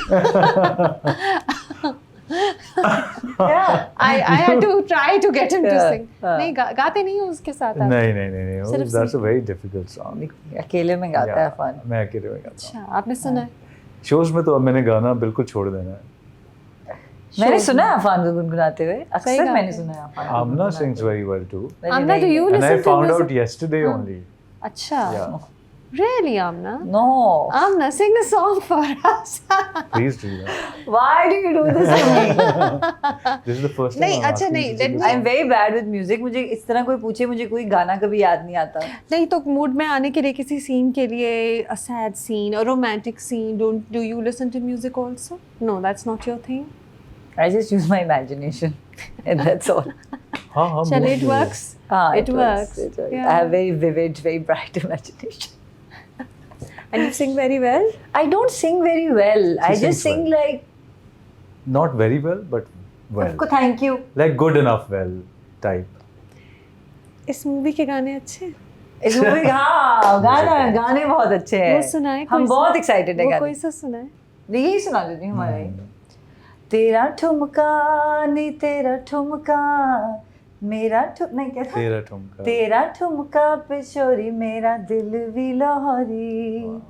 Speaker 2: Yeah.
Speaker 3: I had to try to get him to
Speaker 2: Yeah,
Speaker 3: sing.
Speaker 2: हाँ.
Speaker 3: नहीं गाते नहीं हो उसके साथ आप.
Speaker 1: नहीं.
Speaker 3: सिर्फ
Speaker 1: That's a very difficult song.
Speaker 2: अकेले में गाता है
Speaker 1: Yeah,
Speaker 2: फन.
Speaker 1: मैं अकेले में गाता
Speaker 3: अच्छा, आपने सुना है?
Speaker 1: हूँ. Shows में तो अब मैंने गाना बिल्कुल छोड़ देना है.
Speaker 2: मैंने सुना है अफान को गुनगुनाते हुए. अक्सर
Speaker 3: गाते
Speaker 2: मैंने
Speaker 3: हैं.
Speaker 2: सुना है अफान को
Speaker 1: Amna
Speaker 2: गुनगुनाते
Speaker 1: sings
Speaker 2: हुए.
Speaker 1: very well too.
Speaker 2: Very,
Speaker 3: Amna, do
Speaker 2: very
Speaker 3: you
Speaker 2: well.
Speaker 1: And I
Speaker 3: listen to
Speaker 1: found
Speaker 3: music?
Speaker 1: out yesterday only.
Speaker 3: अच्छा.
Speaker 1: Yeah.
Speaker 3: Really, Amna?
Speaker 2: No.
Speaker 3: Amna, sing a song for us.
Speaker 1: Please do that.
Speaker 2: Why do you do this to me?
Speaker 1: This is the first time
Speaker 3: नहीं,
Speaker 1: I'm
Speaker 3: अच्छा,
Speaker 1: asking
Speaker 3: नहीं,
Speaker 1: you to
Speaker 3: let
Speaker 1: do
Speaker 3: me-
Speaker 1: this.
Speaker 2: I'm very bad with music. मुझे इस तरह कोई पूछे, मुझे कोई गाना कभी याद नहीं आता.
Speaker 3: नहीं तो मूड में आने के लिए किसी सीन के लिए a sad scene, a romantic scene, do you listen to music also? No, that's not your thing.
Speaker 2: I just use my imagination, and that's all.
Speaker 1: हाँ,
Speaker 3: Shall
Speaker 1: mood
Speaker 3: it
Speaker 1: भी है.
Speaker 3: works? It works.
Speaker 2: It works.
Speaker 3: Yeah.
Speaker 2: I have very vivid, very bright imagination.
Speaker 3: And you sing very well?
Speaker 2: I don't sing very well. I
Speaker 1: sings
Speaker 2: just sing
Speaker 1: well.
Speaker 2: like.
Speaker 1: Not very well, but well.
Speaker 2: Thank you.
Speaker 1: Like good enough well type.
Speaker 3: इस movie के गाने अच्छे हैं?
Speaker 2: इस movie हाँ गाने बहुत अच्छे हैं.
Speaker 3: वो सुनाए
Speaker 2: हम बहुत excited हैं
Speaker 3: वो
Speaker 2: गाने.
Speaker 3: कोई सा सुनाए?
Speaker 2: यही सुना देती हूँ हमारा ही. तेरा ठुमका नी तेरा ठुमका मेरा नहीं क्या था,
Speaker 1: तेरा ठुमका,
Speaker 2: तेरा ठुमका पे छोरी मेरा दिल भी लाहौरी,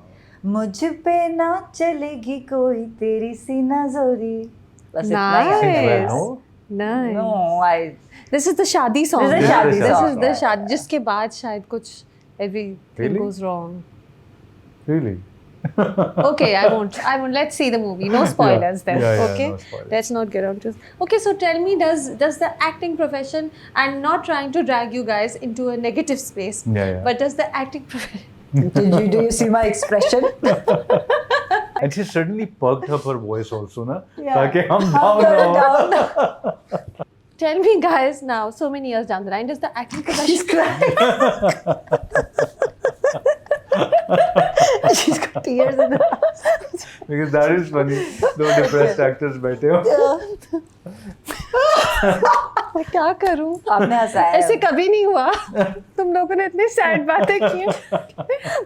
Speaker 2: मुझ पे ना चलेगी कोई तेरी सी नजोरी। बस इतना ही
Speaker 1: Sing
Speaker 2: आता
Speaker 1: well,
Speaker 2: है।
Speaker 1: no?
Speaker 3: Nice.
Speaker 2: No, I
Speaker 3: This is the शादी song.
Speaker 2: This is
Speaker 1: the
Speaker 3: right?
Speaker 1: शादी
Speaker 3: This
Speaker 1: song.
Speaker 3: is the शादी जिसके बाद शायद कुछ everything
Speaker 1: Really?
Speaker 3: goes wrong.
Speaker 1: Really?
Speaker 3: Okay, I won't. Let's see the movie. No spoilers then.
Speaker 1: Yeah,
Speaker 3: okay.
Speaker 1: no spoilers.
Speaker 3: Let's not get on to. Okay, so tell me, does the acting profession, and not trying to drag you guys into a negative space,
Speaker 1: Yeah.
Speaker 3: but does the acting profession?
Speaker 2: do you see my expression?
Speaker 1: And she suddenly perked up her voice also, na?
Speaker 2: Yeah.
Speaker 1: ताकि हम
Speaker 2: I'm
Speaker 1: down
Speaker 2: going
Speaker 1: ना
Speaker 2: down.
Speaker 3: Tell me, guys, now so many years down the line, does the acting
Speaker 2: She's
Speaker 3: profession?
Speaker 2: crying. She's got tears in her eyes.
Speaker 1: Because that is funny. दो depressed actors बैठे हो.
Speaker 3: मैं क्या करूं?
Speaker 2: आपने हंसाया
Speaker 3: ऐसे कभी नहीं हुआ. तुम लोगों ने इतनी सैड बातें की.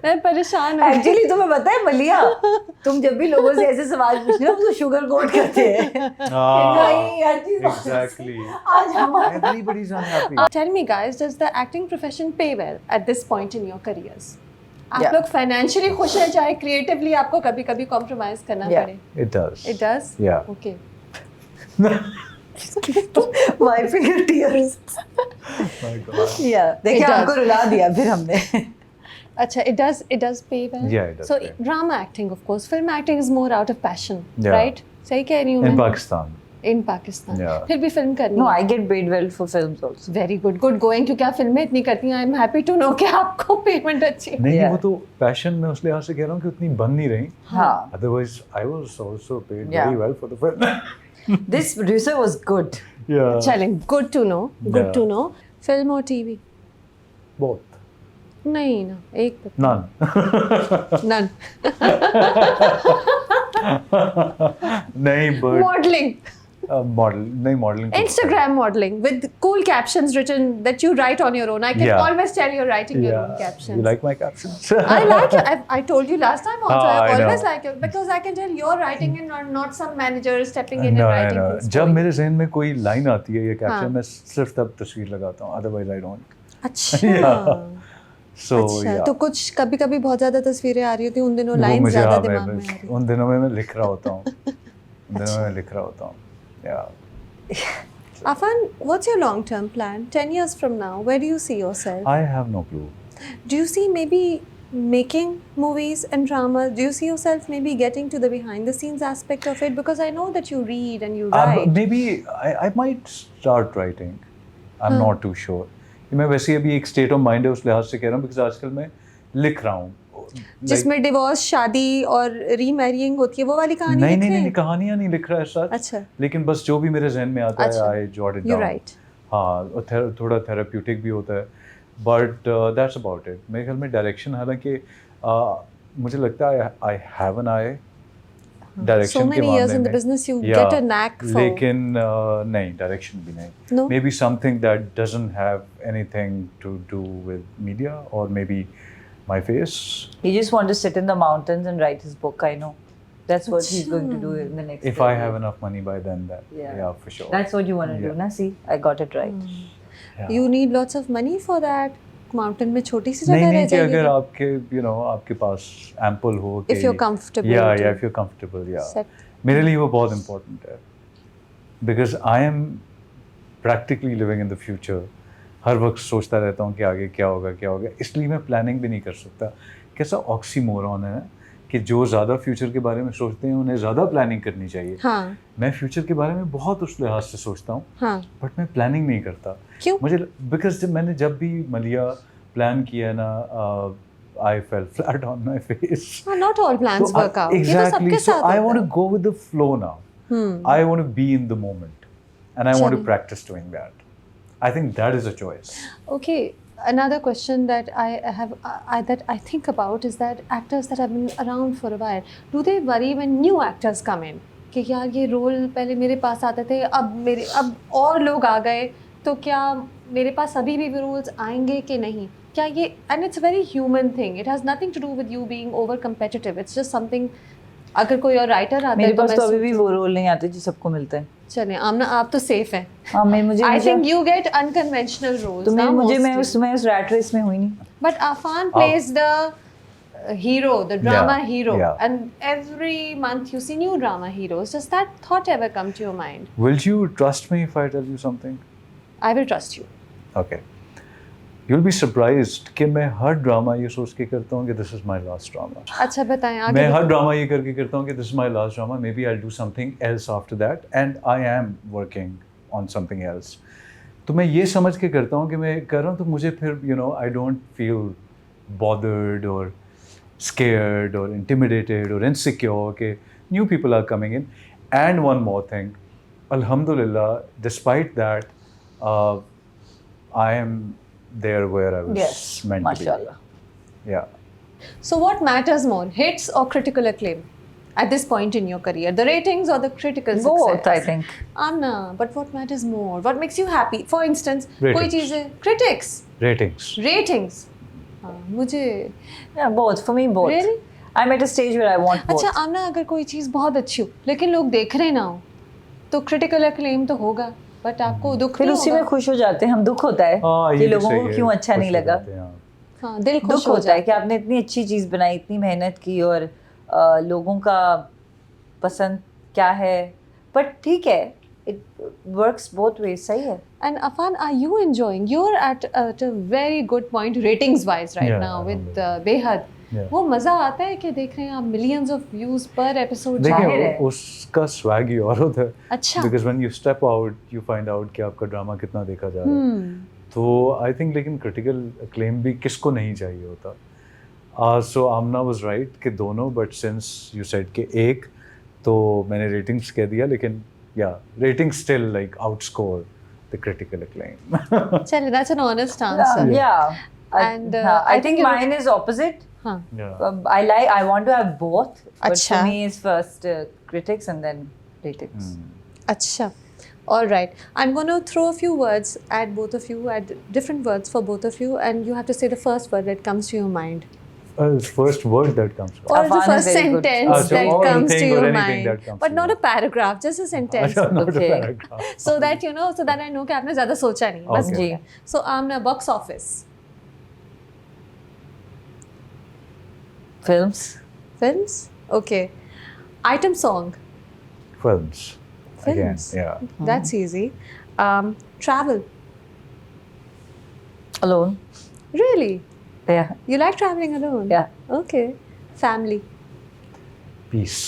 Speaker 3: मैं परेशान हूँ.
Speaker 2: एक्चुअली तुम्हें पता है मलिया, तुम जब भी लोगों से ऐसे सवाल पूछते हो तो शुगर कोट करते हैं। नहीं, हर चीज़
Speaker 1: Exactly.
Speaker 2: आज हमारा
Speaker 1: Everybody's unhappy.
Speaker 3: Tell me, guys, does the acting profession pay well at this point in your careers? आप
Speaker 2: Yeah.
Speaker 3: लोग फाइनेंशियली खुश हैं, चाहे क्रिएटिवली आपको कभी कभी कॉम्प्रोमाइज करना
Speaker 2: Yeah.
Speaker 3: पड़े.
Speaker 1: It does.
Speaker 3: It does?
Speaker 1: Yeah.
Speaker 3: Okay.
Speaker 2: wiping your tears.
Speaker 1: My God.
Speaker 2: Yeah, देखिए
Speaker 3: It does.
Speaker 2: आपको रुला दिया फिर हमने.
Speaker 3: Acha, it does pay well.
Speaker 1: Yeah, it does
Speaker 3: So
Speaker 1: pay.
Speaker 3: drama acting, of course, film acting is more out of passion,
Speaker 1: Yeah.
Speaker 3: right? सही कह रही हूँ
Speaker 1: In
Speaker 3: मैं?
Speaker 1: Pakistan.
Speaker 3: In Pakistan.
Speaker 1: Yeah.
Speaker 3: फिर भी फिल्म करनी
Speaker 2: No,
Speaker 3: है.
Speaker 2: I get paid well for films also.
Speaker 3: Very good going, क्योंकि आप फिल्में इतनी करती हैं. I'm happy to know कि आपको पेमेंट अच्छी है.
Speaker 1: नहीं
Speaker 2: Yeah.
Speaker 1: वो तो पैशन में उस लिहाज से कह रहा हूँ कि उतनी बन नहीं रही.
Speaker 2: हाँ.
Speaker 1: Otherwise, I was also paid
Speaker 2: Yeah.
Speaker 1: very well for the film.
Speaker 2: This producer was good.
Speaker 1: Yeah.
Speaker 3: चलें, good to know. Good
Speaker 1: Yeah.
Speaker 3: to know. Film और टीवी?
Speaker 1: Both.
Speaker 3: नहीं ना, एक बता.
Speaker 1: None.
Speaker 3: None.
Speaker 1: नहीं but
Speaker 3: Modeling.
Speaker 1: model नहीं modeling. तो-
Speaker 3: Instagram modeling with cool captions written that you write on your own. I can
Speaker 1: Yeah.
Speaker 3: always tell you're writing your own
Speaker 1: Yeah.
Speaker 3: captions.
Speaker 1: You like my captions?
Speaker 3: I like it. I told you last time also.
Speaker 1: Ah,
Speaker 3: I
Speaker 1: I
Speaker 3: always
Speaker 1: know.
Speaker 3: like it because I can tell you're writing it and not some manager stepping in
Speaker 1: No,
Speaker 3: and writing
Speaker 1: no.
Speaker 3: things.
Speaker 1: जब
Speaker 3: for you.
Speaker 1: मेरे जहन में कोई line आती है या
Speaker 3: हाँ.
Speaker 1: Caption मैं सिर्फ तब तस्वीर लगाता हूँ. Otherwise I don't.
Speaker 3: अच्छा.
Speaker 1: Yeah. So
Speaker 3: अच्छा,
Speaker 1: yeah.
Speaker 3: तो कुछ कभी-कभी बहुत ज़्यादा तस्वीरें आ रही होती हैं, उन दिनों
Speaker 1: वो
Speaker 3: लाइन
Speaker 1: मुझे
Speaker 3: ज़्यादा
Speaker 1: हाँ,
Speaker 3: दिमाग में आ रही
Speaker 1: उन दिनों में मैं लिख रहा होता हूँ. उन दिनों में मैं लिख रहा होता हूँ. Yeah.
Speaker 3: Afan, what's your long-term plan? 10 years from now, where do you see yourself?
Speaker 1: I have no clue.
Speaker 3: Do you see maybe making movies and drama? Do you see yourself maybe getting to the behind-the-scenes aspect of it? Because I know that you read and you write.
Speaker 1: Maybe I might start writing. I'm not too sure. मैं वैसे अभी एक state of mind है उस लिहाज से कह रहा हूँ because आजकल मैं लिख रहा हूँ.
Speaker 3: जिसमें डिवोर्स, शादी और रीमैरिंग होती है, वो वाली कहानी लिख रहे
Speaker 1: नहीं
Speaker 3: हैं?
Speaker 1: कहानियाँ नहीं लिख रहा है सच.
Speaker 3: अच्छा.
Speaker 1: लेकिन बस जो भी मेरे जहन में आता है
Speaker 3: अच्छा.
Speaker 1: I jot it
Speaker 3: You
Speaker 1: down.
Speaker 3: write.
Speaker 1: हाँ और थोड़ा थेराप्यूटिक भी होता है. But that's about it. मेरे ख्याल में डायरेक्शन हालांकि मुझे लगता है I have an eye.
Speaker 3: So
Speaker 1: direction के
Speaker 3: many years
Speaker 1: मामले
Speaker 3: in the
Speaker 1: में.
Speaker 3: business, you
Speaker 1: Yeah.
Speaker 3: get a knack for.
Speaker 1: लेकिन नहीं डायरेक्शन भी नहीं.
Speaker 3: No.
Speaker 1: Maybe something that doesn't have anything to do with media or maybe my face.
Speaker 2: He just wants to sit in the mountains and write his book. I know. That's what he's going to do in the next.
Speaker 1: If I
Speaker 2: decade.
Speaker 1: have enough money by then, that
Speaker 2: Yeah.
Speaker 1: yeah for sure.
Speaker 2: That's what you want to do,
Speaker 1: Yeah.
Speaker 2: na? See, I got it right.
Speaker 1: Yeah.
Speaker 3: You need lots of money for that. Mountain में छोटी सी
Speaker 1: नहीं
Speaker 3: जगह रह
Speaker 1: नहीं कि अगर
Speaker 3: जाएगी.
Speaker 1: आपके आपके पास ample हो
Speaker 3: If you're comfortable.
Speaker 1: yeah
Speaker 3: to
Speaker 1: if you're comfortable yeah
Speaker 3: set.
Speaker 1: मेरे लिए वो बहुत important है because I am practically living in the future. हर वक्त सोचता रहता हूँ कि आगे क्या होगा इसलिए मैं प्लानिंग भी नहीं कर सकता. कैसा ऑक्सीमोरॉन है कि जो ज़्यादा फ्यूचर के बारे में सोचते हैं उन्हें ज़्यादा प्लानिंग करनी चाहिए.
Speaker 3: हाँ.
Speaker 1: मैं फ्यूचर के बारे में बहुत उस लिहाज से सोचता हूँ
Speaker 3: हाँ.
Speaker 1: बट मैं प्लानिंग नहीं करता.
Speaker 3: क्यों?
Speaker 1: मुझे बिकॉज जब भी मलिया प्लान किया ना I fell flat on my face.
Speaker 3: Not all plans
Speaker 1: So,
Speaker 3: work out. ये तो
Speaker 1: exactly.
Speaker 3: सबके
Speaker 1: So
Speaker 3: साथ
Speaker 1: I
Speaker 3: होता
Speaker 1: want to
Speaker 3: है.
Speaker 1: go with the flow now. I want to be in the moment, and I want to
Speaker 3: चलो.
Speaker 1: practice doing that. I think that is a choice.
Speaker 3: Okay, another question that I have that I think about is that actors that have been around for a while, do they worry when new actors come in? कि यार ये role पहले मेरे पास आते थे, अब और लोग आ गए, तो क्या मेरे पास अभी भी रोल्स आएंगे कि नहीं? क्या ये and it's a very human thing. It has nothing to do with you being over competitive. It's just something. अगर कोई और राइटर आता है
Speaker 2: मेरे
Speaker 3: तो
Speaker 2: पास
Speaker 3: मैं
Speaker 2: तो अभी भी वो रोल नहीं आते जो सबको मिलते हैं.
Speaker 3: चले आमना आप तो सेफ हैं.
Speaker 2: हाँ मुझे
Speaker 3: I think you get unconventional roles.
Speaker 2: तो
Speaker 3: now
Speaker 2: मैं
Speaker 3: mostly.
Speaker 2: उस रैट रेस में हुई नहीं.
Speaker 3: But Afan plays the hero, the drama
Speaker 1: Yeah,
Speaker 3: hero,
Speaker 1: yeah.
Speaker 3: and every month you see new drama heroes. Does that thought ever come to your mind?
Speaker 1: Will you trust me if I tell you something?
Speaker 3: I will trust you.
Speaker 1: Okay. You'll be surprised कि मैं हर drama ये सोच के करता हूँ कि this is my last drama.
Speaker 3: अच्छा बताएं आगे.
Speaker 1: मैं हर ड्रामा ये करके करता हूँ कि this is my last drama. Maybe I'll do something else after that, and I am working on something else. तो मैं ये समझ के करता हूँ कि मैं कर रहा हूँ तो मुझे फिर I don't feel bothered or scared or intimidated or insecure कि new people are coming in. And one more thing, Alhamdulillah, despite that, I am there where I was
Speaker 2: Yes,
Speaker 1: meant
Speaker 2: mashallah.
Speaker 1: to be. Yeah.
Speaker 3: So what matters more, hits or critical acclaim at this point in your career? The ratings or the critical
Speaker 2: Both,
Speaker 3: success?
Speaker 2: I think.
Speaker 3: Amna, but what matters more? What makes you happy? For instance,
Speaker 1: Ratings.
Speaker 3: कोई चीज़ें critics,
Speaker 1: Ratings.
Speaker 3: ratings. हाँ, मुझे
Speaker 2: Yeah, both. For me, both.
Speaker 3: Really?
Speaker 2: I'm at a stage where I want both.
Speaker 3: अच्छा आमना अगर कोई चीज़ बहुत अच्छी हो लेकिन लोग देख रहे ना हो तो critical acclaim तो होगा बट आपको दुख
Speaker 2: फिर
Speaker 3: नहीं
Speaker 2: उसी में
Speaker 3: होगा.
Speaker 2: खुश हो जाते हैं हम. दुख होता है
Speaker 1: हाँ,
Speaker 2: कि
Speaker 1: ये भी
Speaker 2: लोगों
Speaker 1: सही
Speaker 2: को
Speaker 1: है,
Speaker 2: क्यों अच्छा
Speaker 1: खुश
Speaker 2: नहीं
Speaker 1: हो
Speaker 2: लगा.
Speaker 1: जाते हैं, हाँ.
Speaker 3: हाँ दिल खुश
Speaker 2: दुख
Speaker 3: हो
Speaker 2: होता है
Speaker 3: जाता
Speaker 2: कि आपने इतनी अच्छी चीज़ बनाई, इतनी मेहनत की और लोगों का पसंद क्या है. बट ठीक है, it works both ways. सही है.
Speaker 3: And Afan, are you enjoying? You're at a very good point ratings wise right
Speaker 1: Yeah,
Speaker 3: now with
Speaker 1: alhamdulillah.
Speaker 3: बेहद.
Speaker 1: Yeah.
Speaker 3: वो मजा आता है कि देख रहे हैं आप millions of views per episode जा रहे
Speaker 1: देखिए
Speaker 3: हैं.
Speaker 1: उसका स्वैग ही और होता है.
Speaker 3: अच्छा.
Speaker 1: Because when you step out, you find out कि आपका ड्रामा कितना देखा जा रहा है. तो आई थिंक लेकिन क्रिटिकल अक्लेम भी किसको नहीं चाहिए होता. सो आमना वाज राइट कि दोनों, बट सिंस यू सेड कि एक, तो मैंने रेटिंग्स कह दिया, लेकिन या rating still like outscore the critical acclaim.
Speaker 3: चलिए, that's an honest answer.
Speaker 2: Yeah.
Speaker 3: And,
Speaker 2: I
Speaker 3: I
Speaker 2: think
Speaker 3: think you're-
Speaker 2: mine is opposite.
Speaker 3: हाँ.
Speaker 2: I want to have both. But
Speaker 3: अच्छा.
Speaker 2: for me, it's first critics and then ratings.
Speaker 3: अच्छा. All right. I'm going to throw a few words at both of you, at different words for both of you, and you have to say the first word that comes to your mind.
Speaker 1: First word that comes
Speaker 3: Or
Speaker 1: from.
Speaker 3: the
Speaker 2: Afan is
Speaker 3: first
Speaker 2: very good.
Speaker 3: sentence
Speaker 1: Achha,
Speaker 3: that
Speaker 1: or
Speaker 3: comes to
Speaker 1: anything or
Speaker 3: your
Speaker 1: anything
Speaker 3: mind.
Speaker 1: that comes
Speaker 3: But
Speaker 1: to
Speaker 3: not
Speaker 1: you.
Speaker 3: a paragraph, just a sentence.
Speaker 1: अच्छा, not a
Speaker 2: Okay.
Speaker 1: paragraph.
Speaker 3: So that you know, so that I know कि आपने ज़्यादा सोचा नहीं. बस
Speaker 1: Okay.
Speaker 3: हो गया. So Amna, box office.
Speaker 2: Films.
Speaker 3: Films? Okay. Item song.
Speaker 1: Films. Again,
Speaker 3: Films.
Speaker 1: yeah.
Speaker 3: That's easy. Travel.
Speaker 2: Alone.
Speaker 3: Really?
Speaker 2: Yeah.
Speaker 3: You like traveling alone?
Speaker 2: Yeah.
Speaker 3: Okay. Family.
Speaker 1: Peace.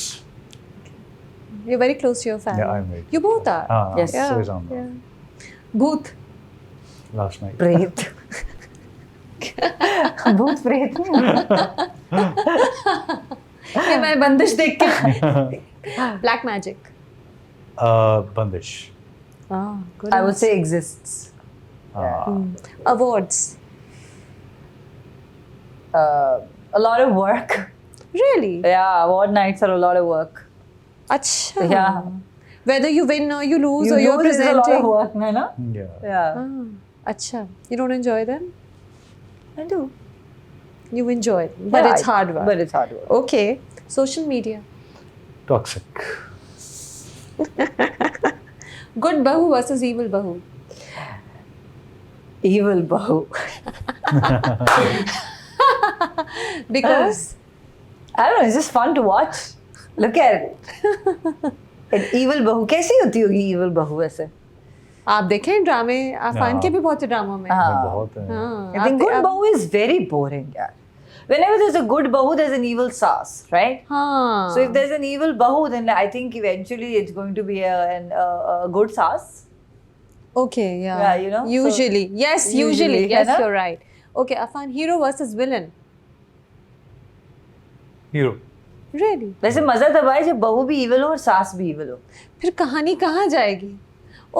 Speaker 3: You're very close to your family.
Speaker 1: Yeah, I'm very.
Speaker 3: You both are.
Speaker 2: Yes.
Speaker 3: Yeah.
Speaker 1: So is Amna.
Speaker 3: Yeah. Booth.
Speaker 1: Last night.
Speaker 2: प्रेत. भूत प्रेत नहीं.
Speaker 3: ये मैं बंदिश देख के. Black magic.
Speaker 1: Bandish.
Speaker 3: Ah, good.
Speaker 2: I would say exists.
Speaker 3: Awards.
Speaker 2: A lot of work.
Speaker 3: Really?
Speaker 2: Yeah, award nights are a lot of work.
Speaker 3: Acha.
Speaker 2: Yeah.
Speaker 3: Whether you win or you lose or you're
Speaker 2: lose is a lot of
Speaker 3: presenting.
Speaker 2: work, है ना?
Speaker 1: Yeah.
Speaker 2: Yeah.
Speaker 3: Acha. You don't enjoy them?
Speaker 2: I do.
Speaker 3: You enjoy them, but
Speaker 2: Yeah,
Speaker 3: it's hard work.
Speaker 2: But it's hard work.
Speaker 3: Okay. Social media.
Speaker 1: Toxic.
Speaker 3: Good bahu versus evil bahu.
Speaker 2: Evil bahu.
Speaker 3: Because
Speaker 2: I don't know, it's just fun to watch. Look at it. An evil bahu. कैसी होती होगी evil bahu ऐसे?
Speaker 3: आप देखें ड्रामे, आफान
Speaker 1: हाँ.
Speaker 3: के भी बहुत ड्रामों में.
Speaker 2: हाँ.
Speaker 1: बहुत है.
Speaker 3: हाँ,
Speaker 2: I think
Speaker 3: आप-
Speaker 2: good
Speaker 3: आप-
Speaker 2: bahu is very boring. Yeah. Whenever there's a good bahu, there's an evil sass, right?
Speaker 3: हाँ.
Speaker 2: So if there's an evil bahu, then I think eventually it's going to be a good sass.
Speaker 3: Okay, yeah.
Speaker 2: Yeah, you know, so-
Speaker 3: Usually. Yes, usually.
Speaker 2: Usually,
Speaker 3: Yes,
Speaker 2: है ना?
Speaker 3: you're right. Okay, Afan, hero versus villain.
Speaker 1: Hero.
Speaker 3: Really?
Speaker 2: वैसे मजा तब आए जब बहू भी evil हो और सास भी evil हो.
Speaker 3: फिर कहानी कहाँ जाएगी?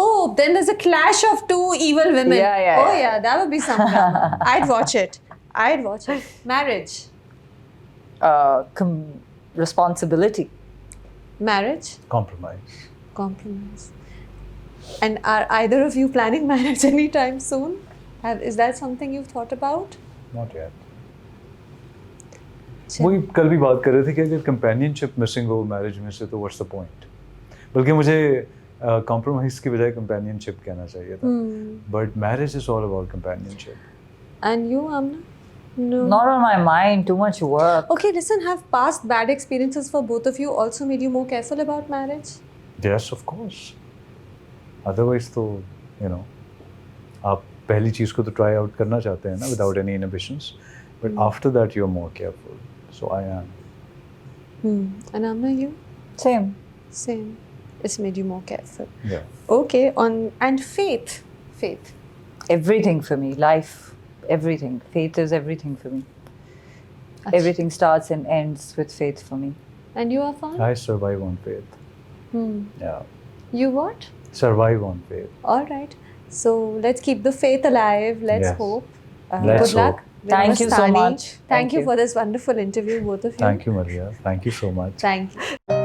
Speaker 3: Oh, then there's a clash of two evil women.
Speaker 2: Yeah.
Speaker 3: Oh yeah, that would be some drama. I'd watch it. I'd watch it. Marriage.
Speaker 2: Responsibility.
Speaker 3: Marriage.
Speaker 1: Compromise.
Speaker 3: Compromise. And are either of you planning marriage anytime soon? Is that something you've thought about?
Speaker 1: Not yet. वही कल भी बात कर रहे थे कि अगर companionship missing हो मैरिज में से तो व्हाट्स द पॉइंट. बल्कि मुझे कॉम्प्रोमाइज की बजाय कंपेनियनशिप कहना चाहिए था. But marriage is all about companionship.
Speaker 3: And you, Amna? No.
Speaker 2: Not on my mind, too much work.
Speaker 3: Okay, listen, have past bad experiences for both of you also made you more careful about marriage?
Speaker 1: Yes, of course. Otherwise तो you know आप पहली चीज़ को तो try out करना चाहते हैं ना without any inhibitions. But after that you're more careful. So I am.
Speaker 3: And Amna, you?
Speaker 2: Same.
Speaker 3: Same. It's made you more careful.
Speaker 1: Yeah.
Speaker 3: Okay, and faith. Faith.
Speaker 2: Everything for me, life, everything. Faith is everything for me. Everything starts and ends with faith for me.
Speaker 3: And you, Afan?
Speaker 1: I survive on faith. Yeah.
Speaker 3: You what?
Speaker 1: Survive on faith.
Speaker 3: All right. So let's keep the faith alive. Let's
Speaker 1: Yes.
Speaker 3: hope.
Speaker 1: Let's
Speaker 3: Good luck.
Speaker 1: hope.
Speaker 3: with
Speaker 2: Thank you so
Speaker 3: Mastani.
Speaker 2: much.
Speaker 3: Thank you for this wonderful interview, both of you.
Speaker 1: Thank you, Maria. Thank you so much.
Speaker 3: Thank you.